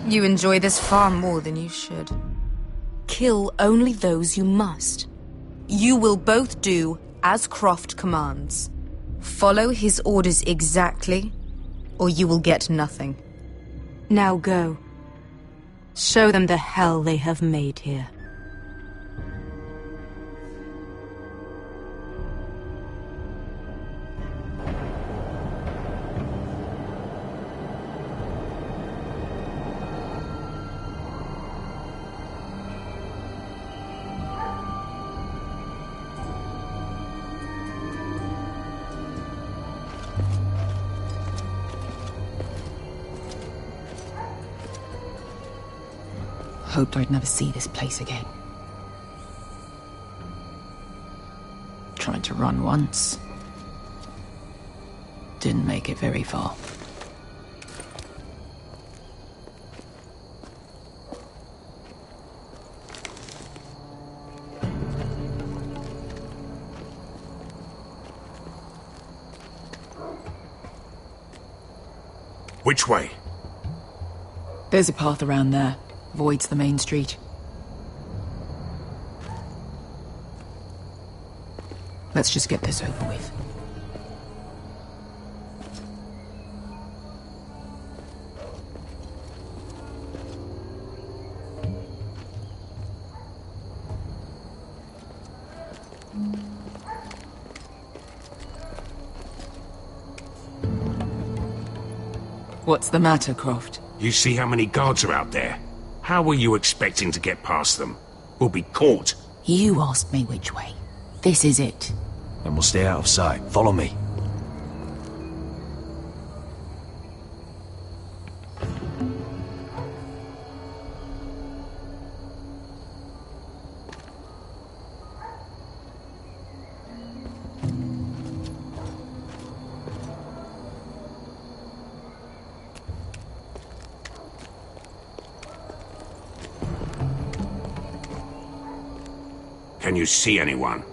You enjoy this far more than you should. Kill only those you must. You will both do as Croft commands. Follow his orders exactly, or you will get nothing. Now go. Show them the hell they have made here. Hoped I'd never see this place again. Tried to run once. Didn't make it very far. Which way? There's a path around there. Avoids the main street. Let's just get this over with. What's the matter, Croft? You see how many guards are out there? How were you expecting to get past them? We'll be caught. You asked me which way. This is it. Then we'll stay out of sight. Follow me. Can you see anyone?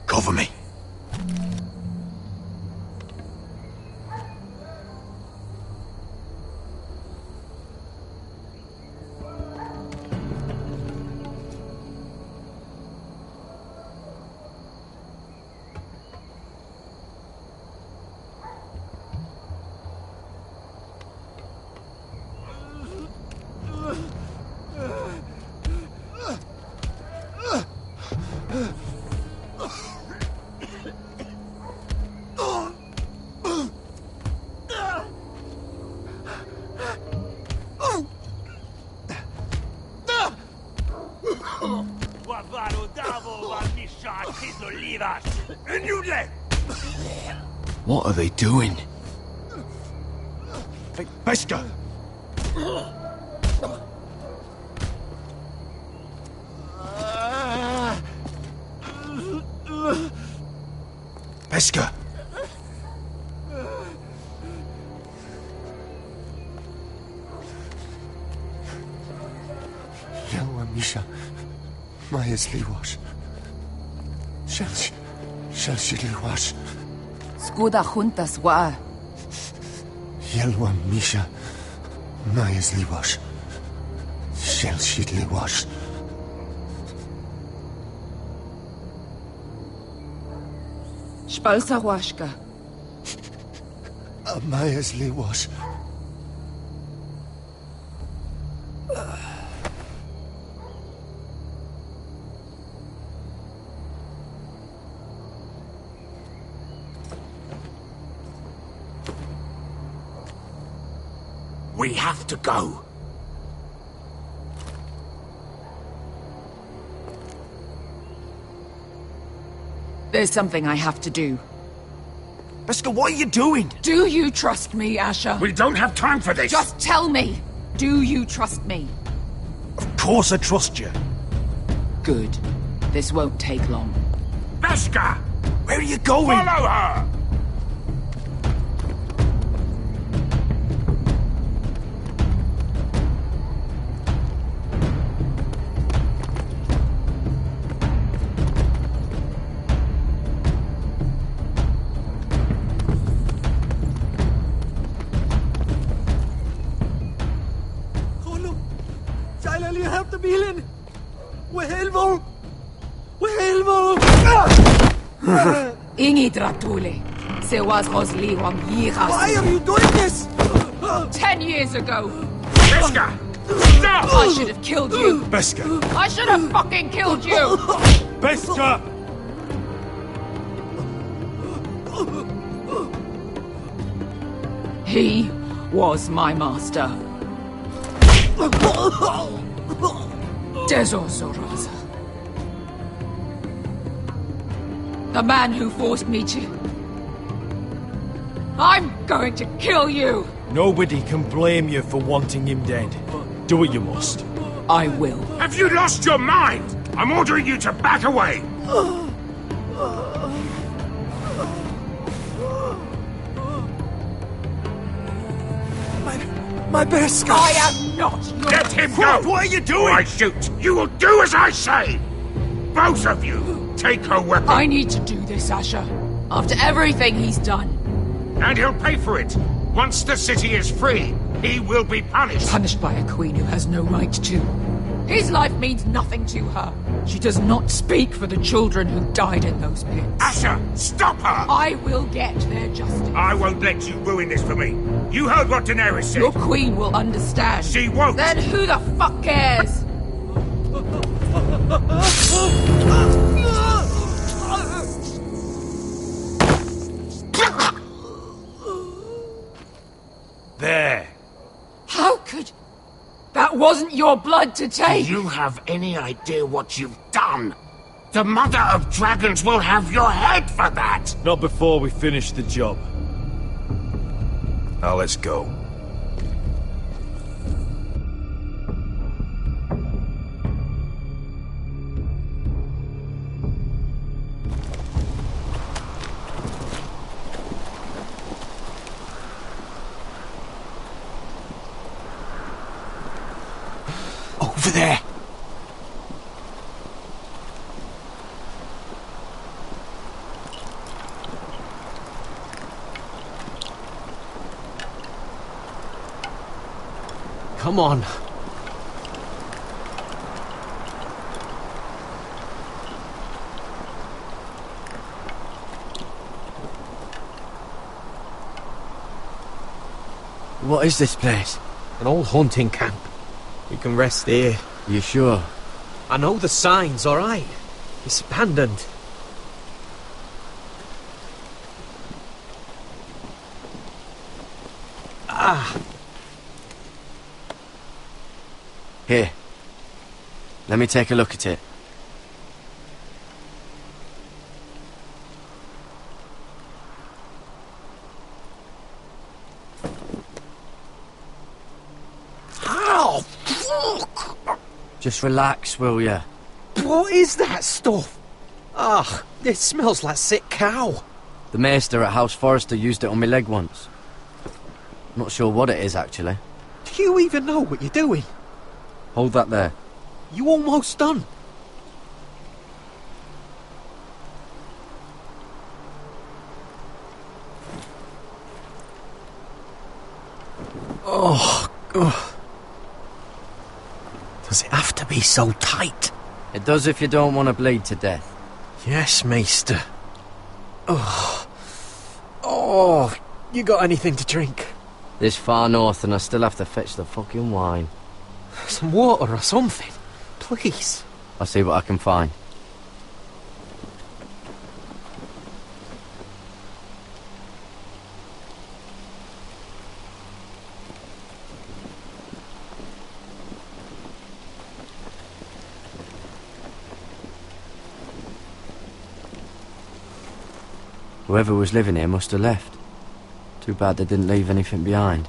Cover me. What are they doing? Hey, Beskar! Beskar! Yelwa Misha, Maya's Liwash. Shell Liwash. Skuda juntas wa. Yelwa Misha, Maya's Liwash. Shell Liwash. Spalsa washka. Maya's Liwash. We have to go. There's something I have to do. Beskar, what are you doing? Do you trust me, Asher? We don't have time for this! Just tell me! Do you trust me? Of course I trust you. Good. This won't take long. Beskar! Where are you going? Follow her! Ingi Dratule. Se was Rosli Wang Yiras. Why are you doing this? 10 years ago. Beskar! Stop! I should have killed you. Beskar! I should have fucking killed you. Beskar! He was my master. Dezo Zoraza. The man who forced me to... I'm going to kill you! Nobody can blame you for wanting him dead. Do what you must. I will. Have you lost your mind? I'm ordering you to back away! My Beskar! I am not your... Let him go! What are you doing? Or I shoot! You will do as I say! Both of you! Take her weapon! I need to do this, Asher. After everything he's done. And he'll pay for it! Once the city is free, he will be punished! Punished by a queen who has no right to. His life means nothing to her. She does not speak for the children who died in those pits. Asher, stop her! I will get their justice. I won't let you ruin this for me. You heard what Daenerys said. Your queen will understand. She won't. Then who the fuck cares? There. How could... That wasn't your blood to take! Do you have any idea what you've done? The Mother of Dragons will have your head for that! Not before we finish the job. Now let's go. Over there! Come on. What is this place? An old hunting camp. We can rest here. You sure? I know the signs, alright. It's abandoned. Ah. Here. Let me take a look at it. Just relax, will ya? What is that stuff? Ugh, it smells like sick cow. The maester at House Forrester used it on my leg once. Not sure what it is, actually. Do you even know what you're doing? Hold that there. You almost done. Oh, ugh. Does it have to be so tight? It does if you don't want to bleed to death. Yes, Maester. Oh. Oh, you got anything to drink? This far north and I still have to fetch the fucking wine. Some water or something, please. I'll see what I can find. Whoever was living here must have left. Too bad they didn't leave anything behind.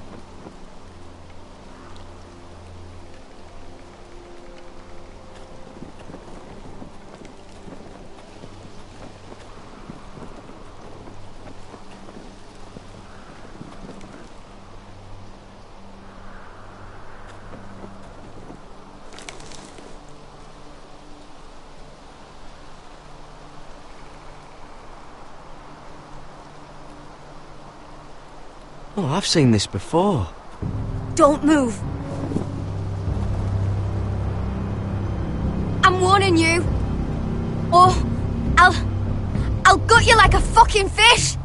Oh, I've seen this before. Don't move. I'm warning you. Or I'll gut you like a fucking fish.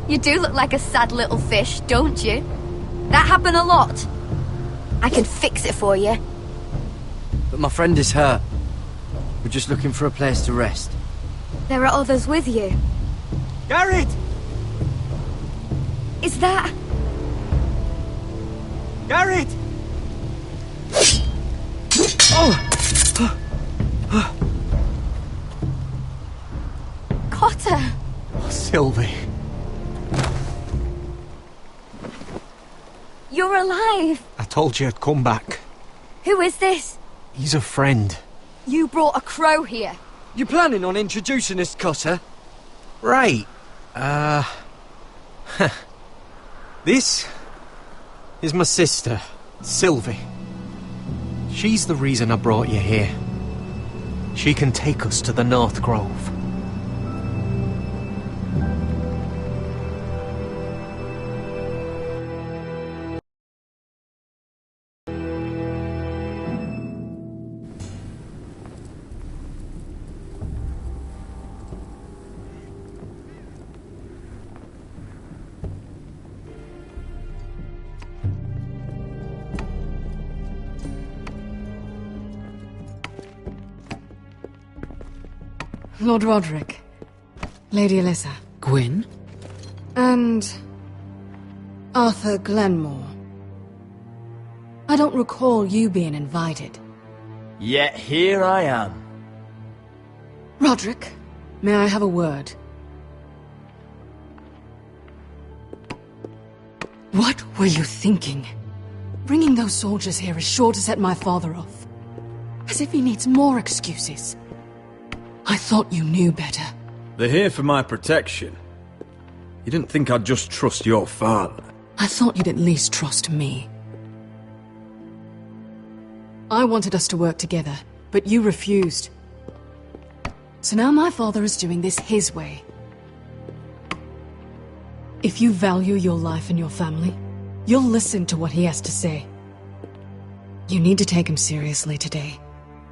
You do look like a sad little fish, don't you? That happen a lot. I can fix it for you. But my friend is hurt. We're just looking for a place to rest. There are others with you. Garrett! Is that... Garrett! Cotter! Oh, Sylvie. You're alive! I told you I'd come back. Who is this? He's a friend. You brought a crow here. You planning on introducing us, Cotter? Right. This is my sister, Sylvie. She's the reason I brought you here. She can take us to the North Grove. Lord Roderick, Lady Alyssa. Gwyn? And... Arthur Glenmore. I don't recall you being invited. Yet here I am. Roderick, may I have a word? What were you thinking? Bringing those soldiers here is sure to set my father off. As if he needs more excuses. I thought you knew better. They're here for my protection. You didn't think I'd just trust your father. I thought you'd at least trust me. I wanted us to work together, but you refused. So now my father is doing this his way. If you value your life and your family, you'll listen to what he has to say. You need to take him seriously today,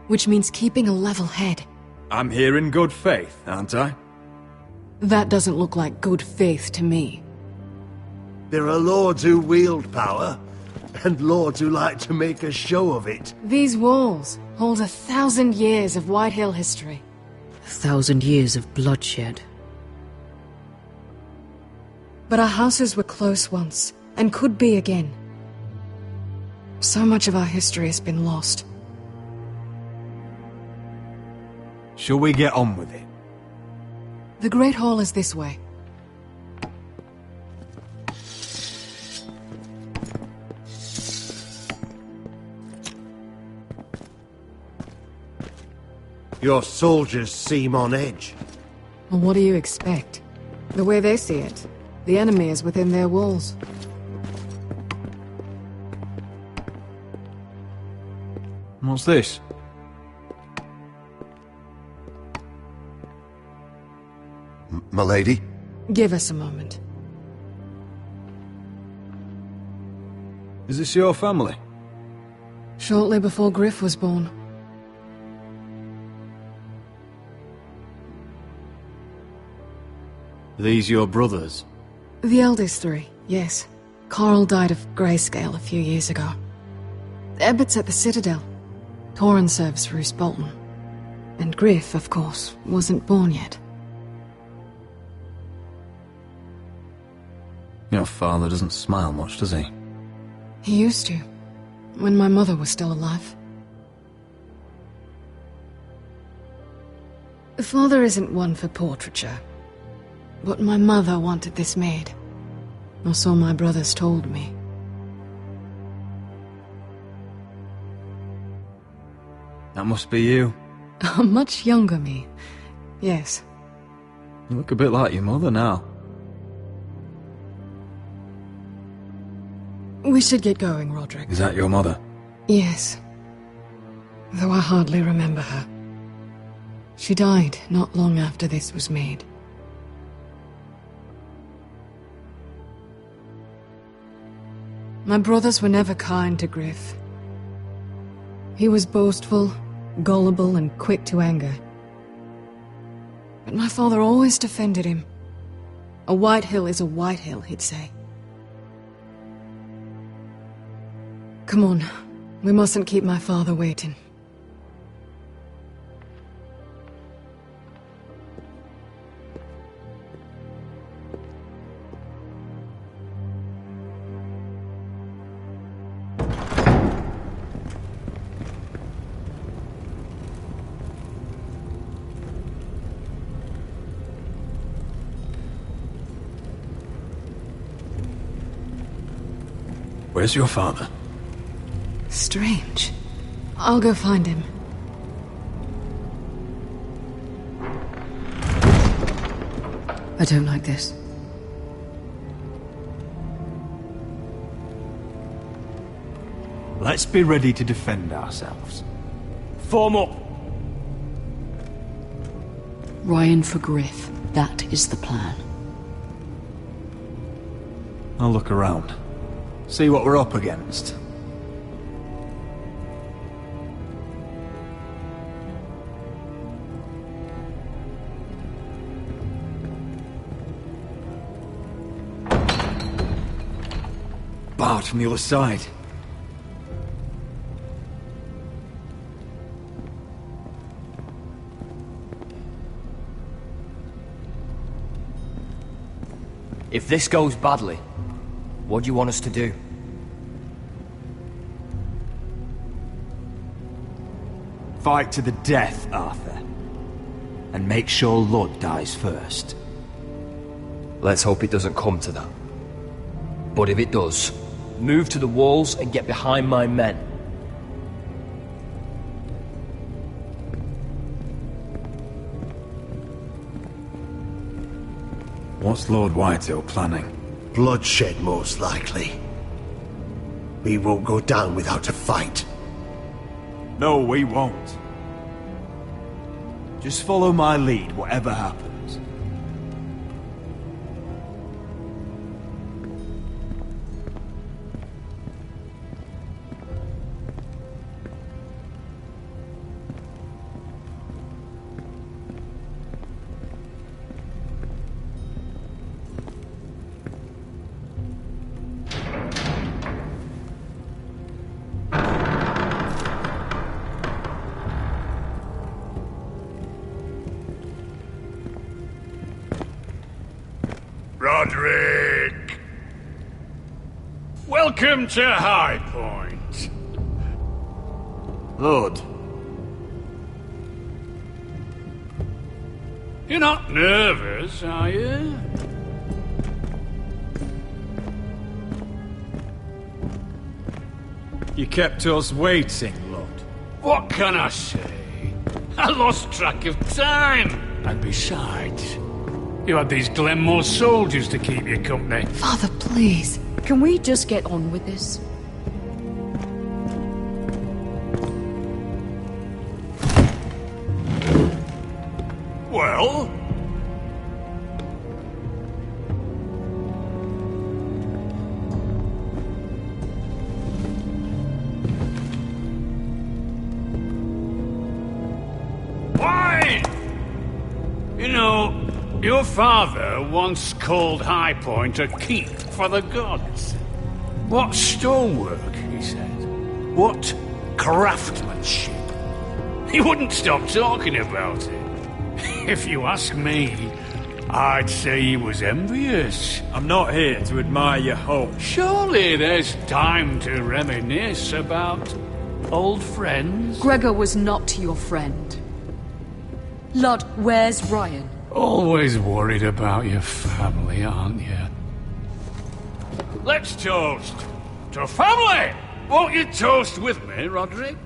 which means keeping a level head. I'm here in good faith, aren't I? That doesn't look like good faith to me. There are lords who wield power, and lords who like to make a show of it. These walls hold 1,000 years of White Hill history. 1,000 years of bloodshed. But our houses were close once, and could be again. So much of our history has been lost. Shall we get on with it? The Great Hall is this way. Your soldiers seem on edge. Well, what do you expect? The way they see it, the enemy is within their walls. What's this? Milady? Give us a moment. Is this your family? Shortly before Griff was born. These your brothers? The eldest three, yes. Carl died of grayscale a few years ago. Ebbert's at the Citadel. Torrin serves Roose Bolton. And Griff, of course, wasn't born yet. Your father doesn't smile much, does he? He used to, when my mother was still alive. Father isn't one for portraiture, but my mother wanted this made, or so my brothers told me. That must be you. A much younger me, yes. You look a bit like your mother now. We should get going, Roderick. Is that your mother? Yes. Though I hardly remember her. She died not long after this was made. My brothers were never kind to Griff. He was boastful, gullible, and quick to anger. But my father always defended him. A white hill is a white hill, he'd say. Come on, we mustn't keep my father waiting. Where's your father? Strange. I'll go find him. I don't like this. Let's be ready to defend ourselves. Form up! Ryan for Griff. That is the plan. I'll look around. See what we're up against. Barred from the other side. If this goes badly, what do you want us to do? Fight to the death, Arthur. And make sure Ludd dies first. Let's hope it doesn't come to that. But if it does, move to the walls and get behind my men. What's Lord Whitehill planning? Bloodshed, most likely. We won't go down without a fight. No, we won't. Just follow my lead, whatever happens. Roderick! Welcome to High Point. Lord. You're not nervous, are you? You kept us waiting, Lord. What can I say? I lost track of time. And besides, you had these Glenmore soldiers to keep you company. Father, please. Can we just get on with this? Well? Why? You know, your father once called High Point a keep for the gods. What stonework, he said. What craftsmanship. He wouldn't stop talking about it. If you ask me, I'd say he was envious. I'm not here to admire your home. Surely there's time to reminisce about old friends. Gregor was not your friend. Lud, where's Ryan? Always worried about your family, aren't you? Let's toast to family! Won't you toast with me, Roderick?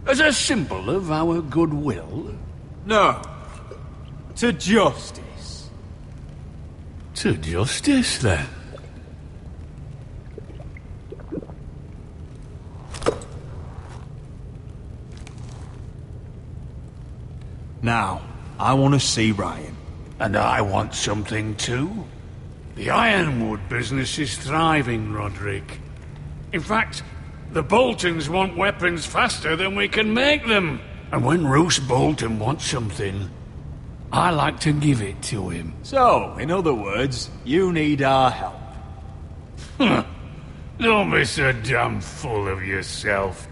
As a symbol of our goodwill? No. To justice. To justice, then? Now, I want to see Ryan. And I want something too. The ironwood business is thriving, Roderick. In fact, the Boltons want weapons faster than we can make them. And when Roose Bolton wants something, I like to give it to him. So, in other words, you need our help. Don't be so damn full of yourself.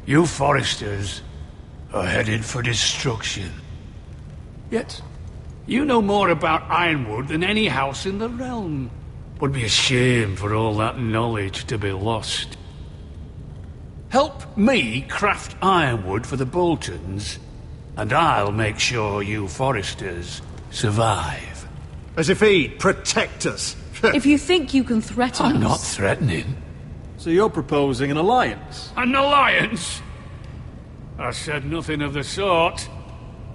You Foresters are headed for destruction. Yet, you know more about Ironwood than any house in the realm. Would be a shame for all that knowledge to be lost. Help me craft ironwood for the Boltons, and I'll make sure you Foresters survive. As if he'd protect us. If you think you can threaten I'm us... not threatening. So you're proposing an alliance? An alliance? I said nothing of the sort.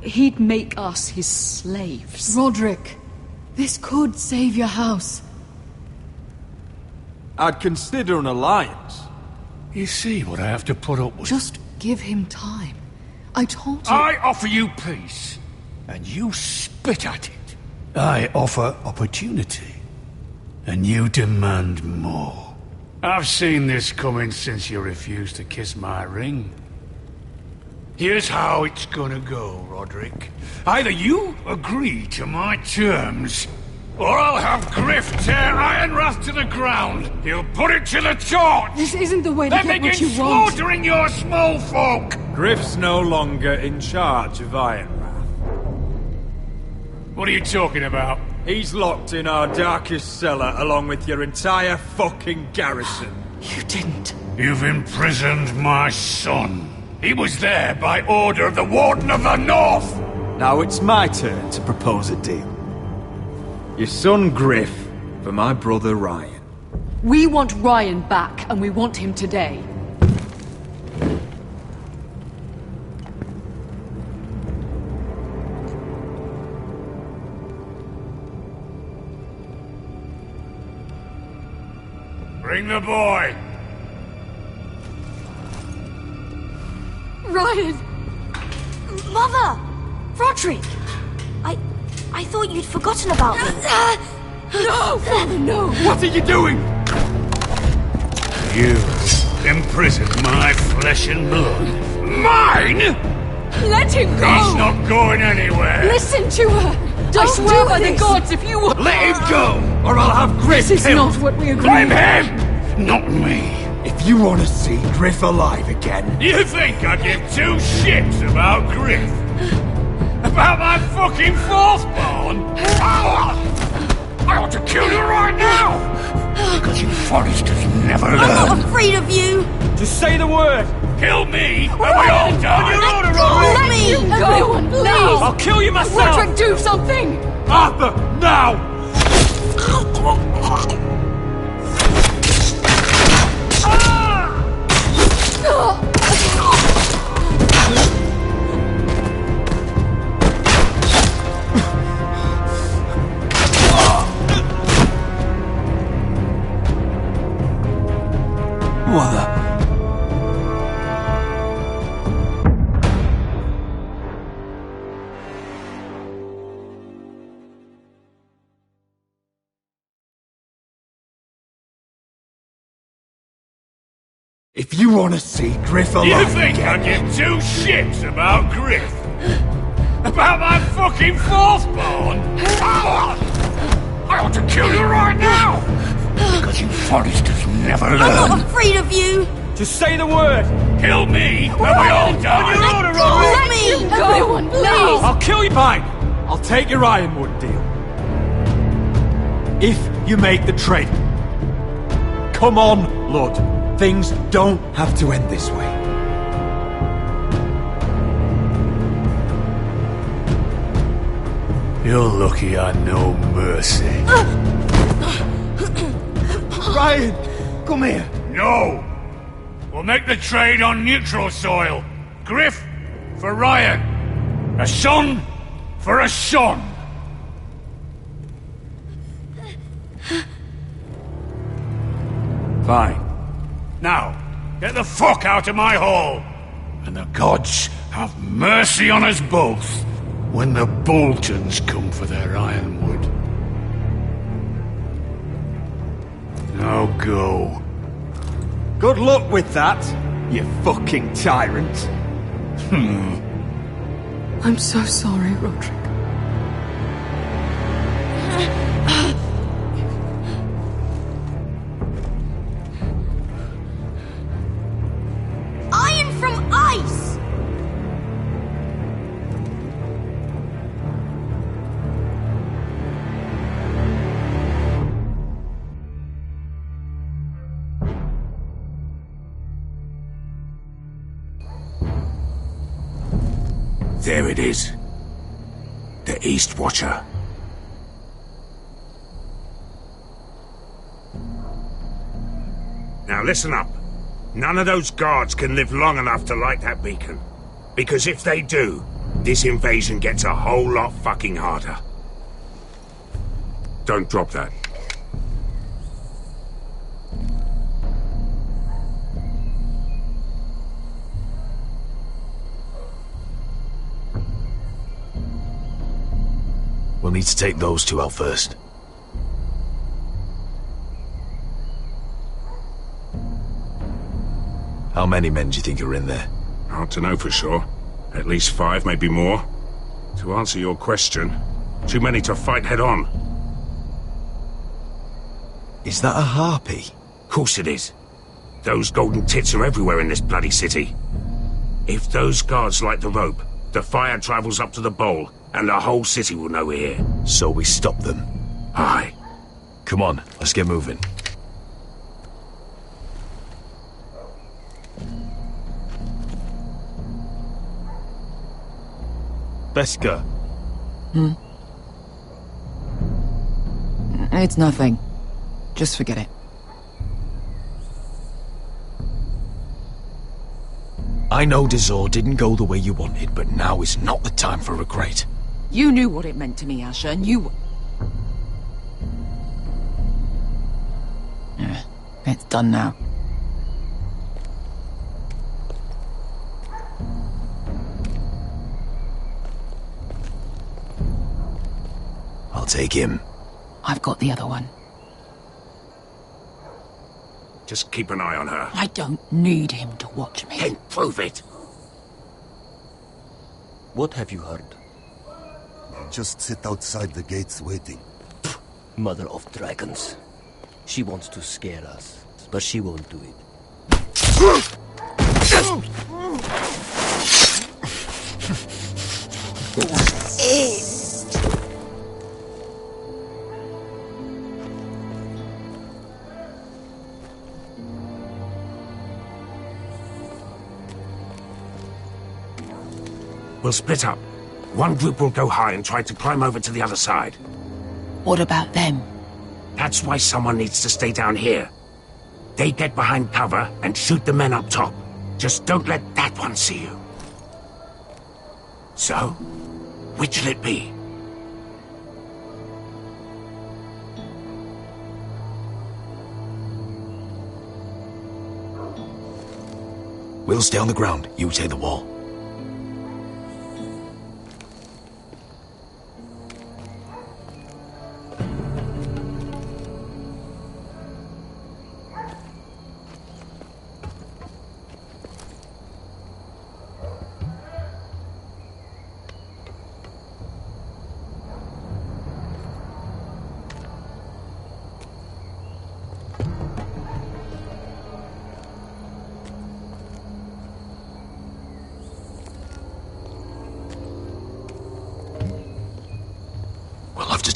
He'd make us his slaves. Roderick, this could save your house. I'd consider an alliance. You see what I have to put up with? Just give him time. I told you... I offer you peace, and you spit at it. I offer opportunity, and you demand more. I've seen this coming since you refused to kiss my ring. Here's how it's gonna go, Roderick. Either you agree to my terms, or I'll have Griff tear Ironrath to the ground. He'll put it to the torch. This isn't the way to then get what begin you want. slaughtering your small folk. Griff's no longer in charge of Ironrath. What are you talking about? He's locked in our darkest cellar along with your entire fucking garrison. You didn't. You've imprisoned my son. He was there by order of the Warden of the North. Now it's my turn to propose a deal. Your son Griff for my brother Ryan. We want Ryan back, and we want him today. Bring the boy. Ryan! Mother! Roderick! I thought you'd forgotten about me. No! Father, no! What are you doing? You imprisoned my flesh and blood. Mine? Let him go! He's not going anywhere. Listen to her! I swear by the gods, if you... Let him go, or I'll have Griff This is killed. not what we agreed. Blame him, not me. If you want to see Griff alive again... You think I give two shits about Griff? About my fucking fourthborn? I ought to kill you right now! Because you Foresters never learn. I'm not afraid of you! Just say the word! Kill me, and we all die! On your order, Let me Go! Everyone, please! I'll kill you myself! Roderick, do something! Arthur, now! You want to see Griff alive? You think I give two shits about Griff? About my fucking fourthborn? I ought to kill you right now! Because you Forresters never learn. I'm not afraid of you! Just say the word! Kill me, and we all die! Let me! Everyone, please! I'll kill you, fine! I'll take your Ironwood deal. If you make the trade. Come on, Lord. Things don't have to end this way. You're lucky I know mercy. Ryan, come here. No! We'll make the trade on neutral soil. Griff for Ryan. A son for a son. Fine. Now, get the fuck out of my hall. And the gods have mercy on us both when the Boltons come for their ironwood. Now go. Good luck with that, you fucking tyrant. I'm so sorry, Roderick. Iron from ice! There it is. The East Watcher. Now listen up. None of those guards can live long enough to light that beacon. Because if they do, this invasion gets a whole lot fucking harder. Don't drop that. We'll need to take those two out first. How many men do you think are in there? Hard to know for sure. At least 5, maybe more. To answer your question, too many to fight head on. Is that a harpy? Course it is. Those golden tits are everywhere in this bloody city. If those guards light the rope, the fire travels up to the bowl, and the whole city will know we're here. So we stop them? Aye. Come on, let's get moving. Beskar. It's nothing. Just forget it. I know Dazor didn't go the way you wanted, but now is not the time for regret. You knew what it meant to me, Asher, and you... It's done now. I'll take him. I've got the other one. Just keep an eye on her. I don't need him to watch me. Then prove it. What have you heard? Just sit outside the gates waiting. Mother of dragons. She wants to scare us, but she won't do it. We'll split up. One group will go high and try to climb over to the other side. What about them? That's why someone needs to stay down here. They get behind cover and shoot the men up top. Just don't let that one see you. So, which'll it be? We'll stay on the ground. You take the wall.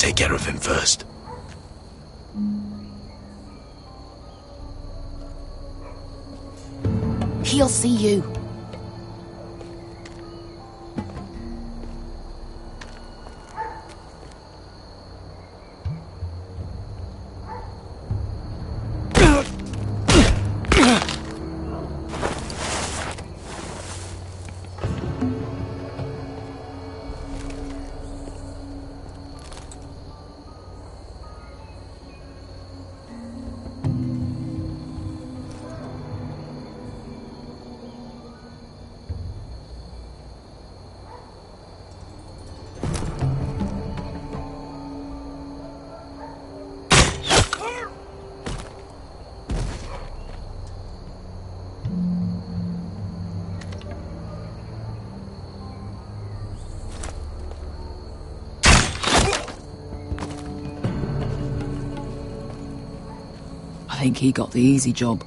take care of him first. He'll see you. I think he got the easy job.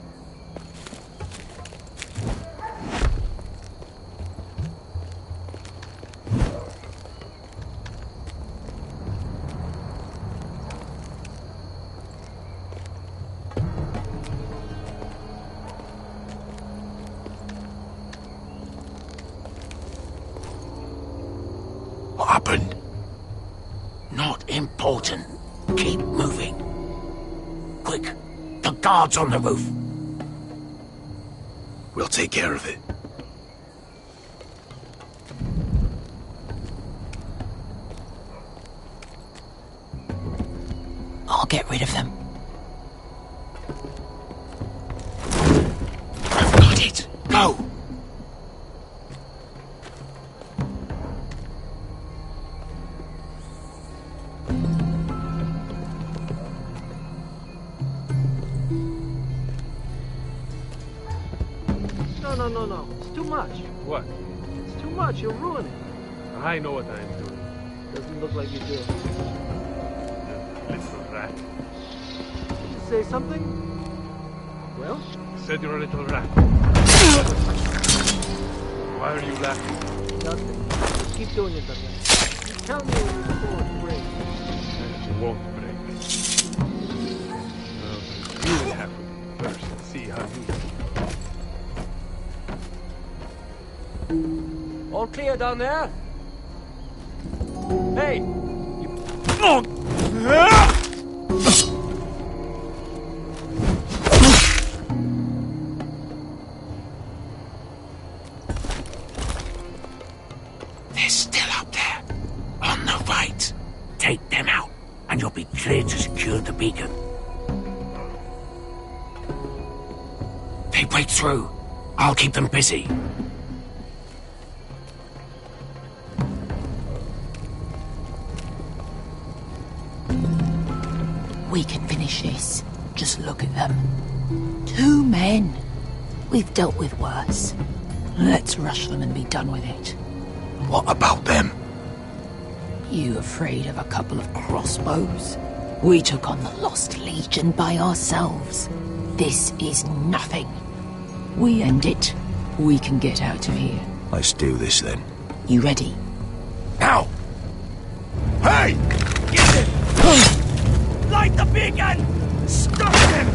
What happened? Not important. Keep moving. Quick! The guards on the roof! We'll take care of it. I'll get rid of them. I've got it! Go! No. It's too much. What? It's too much. You'll ruin it. I know what I'm doing. Doesn't look like you do. You little rat. Did you say something? Well? I said you're a little rat. Why are you laughing? Nothing. Just keep doing it, Douglas. You tell me when your sword breaks. And it won't break. You will have to first and see how you do. All clear down there? Hey! They're still up there. On the right. Take them out, and you'll be clear to secure the beacon. They break through. I'll keep them busy. We can finish this. Just look at them. 2 men. We've dealt with worse. Let's rush them and be done with it. What about them? You afraid of a couple of crossbows? We took on the Lost Legion by ourselves. This is nothing. We end it. We can get out of here. Let's do this then. You ready? Now! Hey! Get it! Light the beacon! Stop them!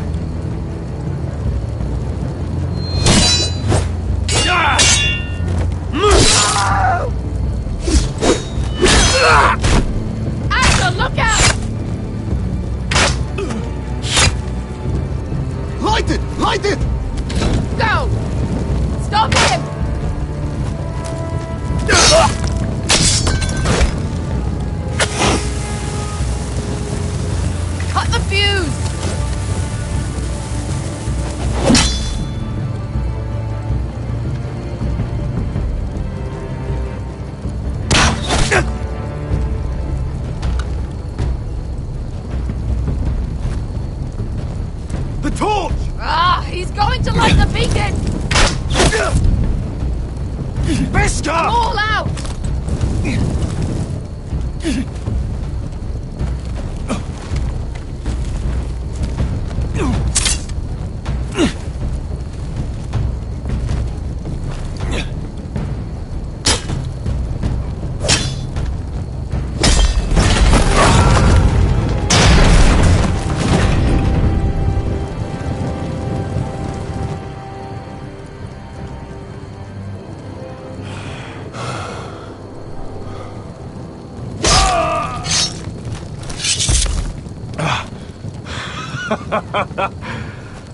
Asher, look out! Light it! Light it! Go! Stop him! Cut the fuse! The torch! Ah, he's going to light the beacon! Beskar! All out!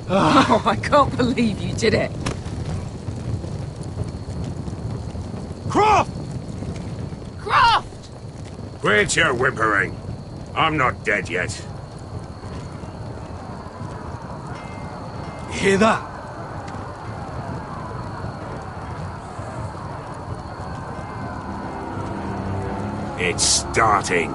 Oh, I can't believe you did it. Croft! Croft! Quit your whimpering. I'm not dead yet. You hear that? It's starting.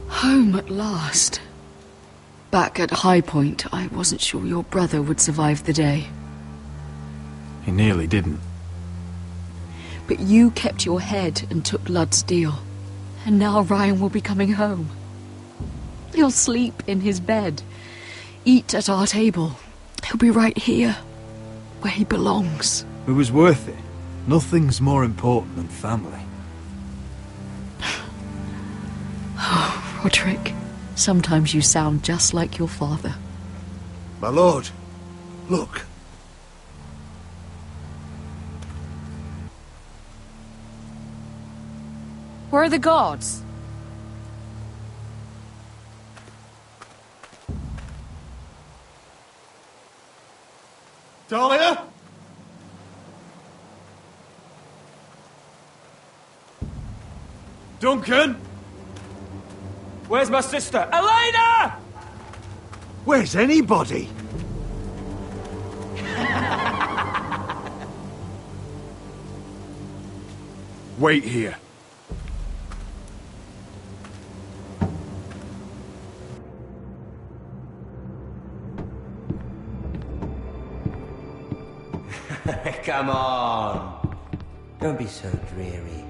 Home at last. Back at High Point, I wasn't sure your brother would survive the day. He nearly didn't. But you kept your head and took Ludd's deal. And now Ryan will be coming home. He'll sleep in his bed, eat at our table. He'll be right here, where he belongs. It was worth it. Nothing's more important than family. Roderick, sometimes you sound just like your father. My lord, look. Where are the guards? Dahlia? Duncan? Where's my sister? Elena! Where's anybody? Wait here. Come on. Don't be so dreary.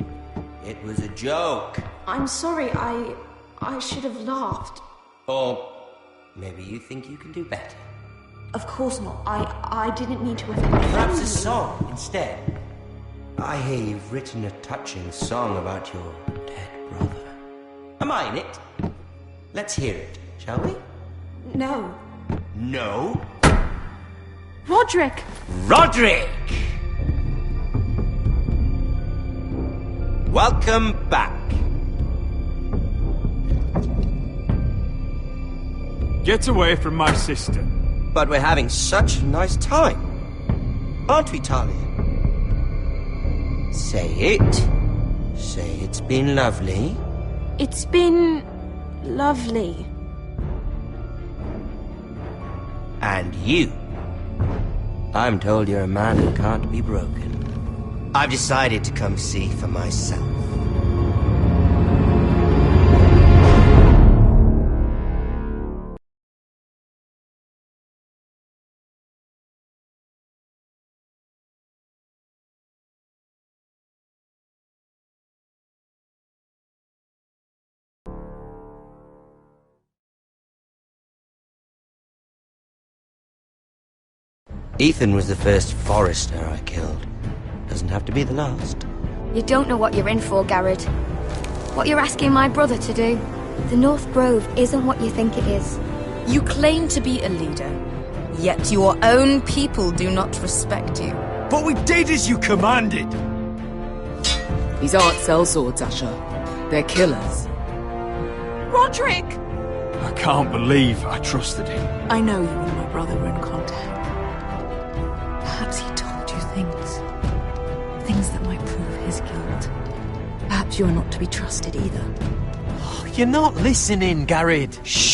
It was a joke. I'm sorry, I should have laughed. Or maybe you think you can do better. Of course not. I didn't mean to offend you. Perhaps a song instead. I hear you've written a touching song about your dead brother. Am I in it? Let's hear it, shall we? No. No? Roderick! Roderick! Welcome back. Get away from my sister. But we're having such a nice time. Aren't we, Talia? Say it. Say it's been lovely. It's been lovely. And you. I'm told you're a man who can't be broken. I've decided to come see for myself. Ethan was the first Forester I killed. Doesn't have to be the last. You don't know what you're in for, Garrett. What you're asking my brother to do. The North Grove isn't what you think it is. You claim to be a leader, yet your own people do not respect you. But we did as you commanded! These aren't sellswords, Asher. They're killers. Roderick! I can't believe I trusted him. I know you and my brother were in contact. Perhaps he told you things that might prove his guilt. Perhaps you are not to be trusted either. Oh, you're not listening, Garrett. Shh!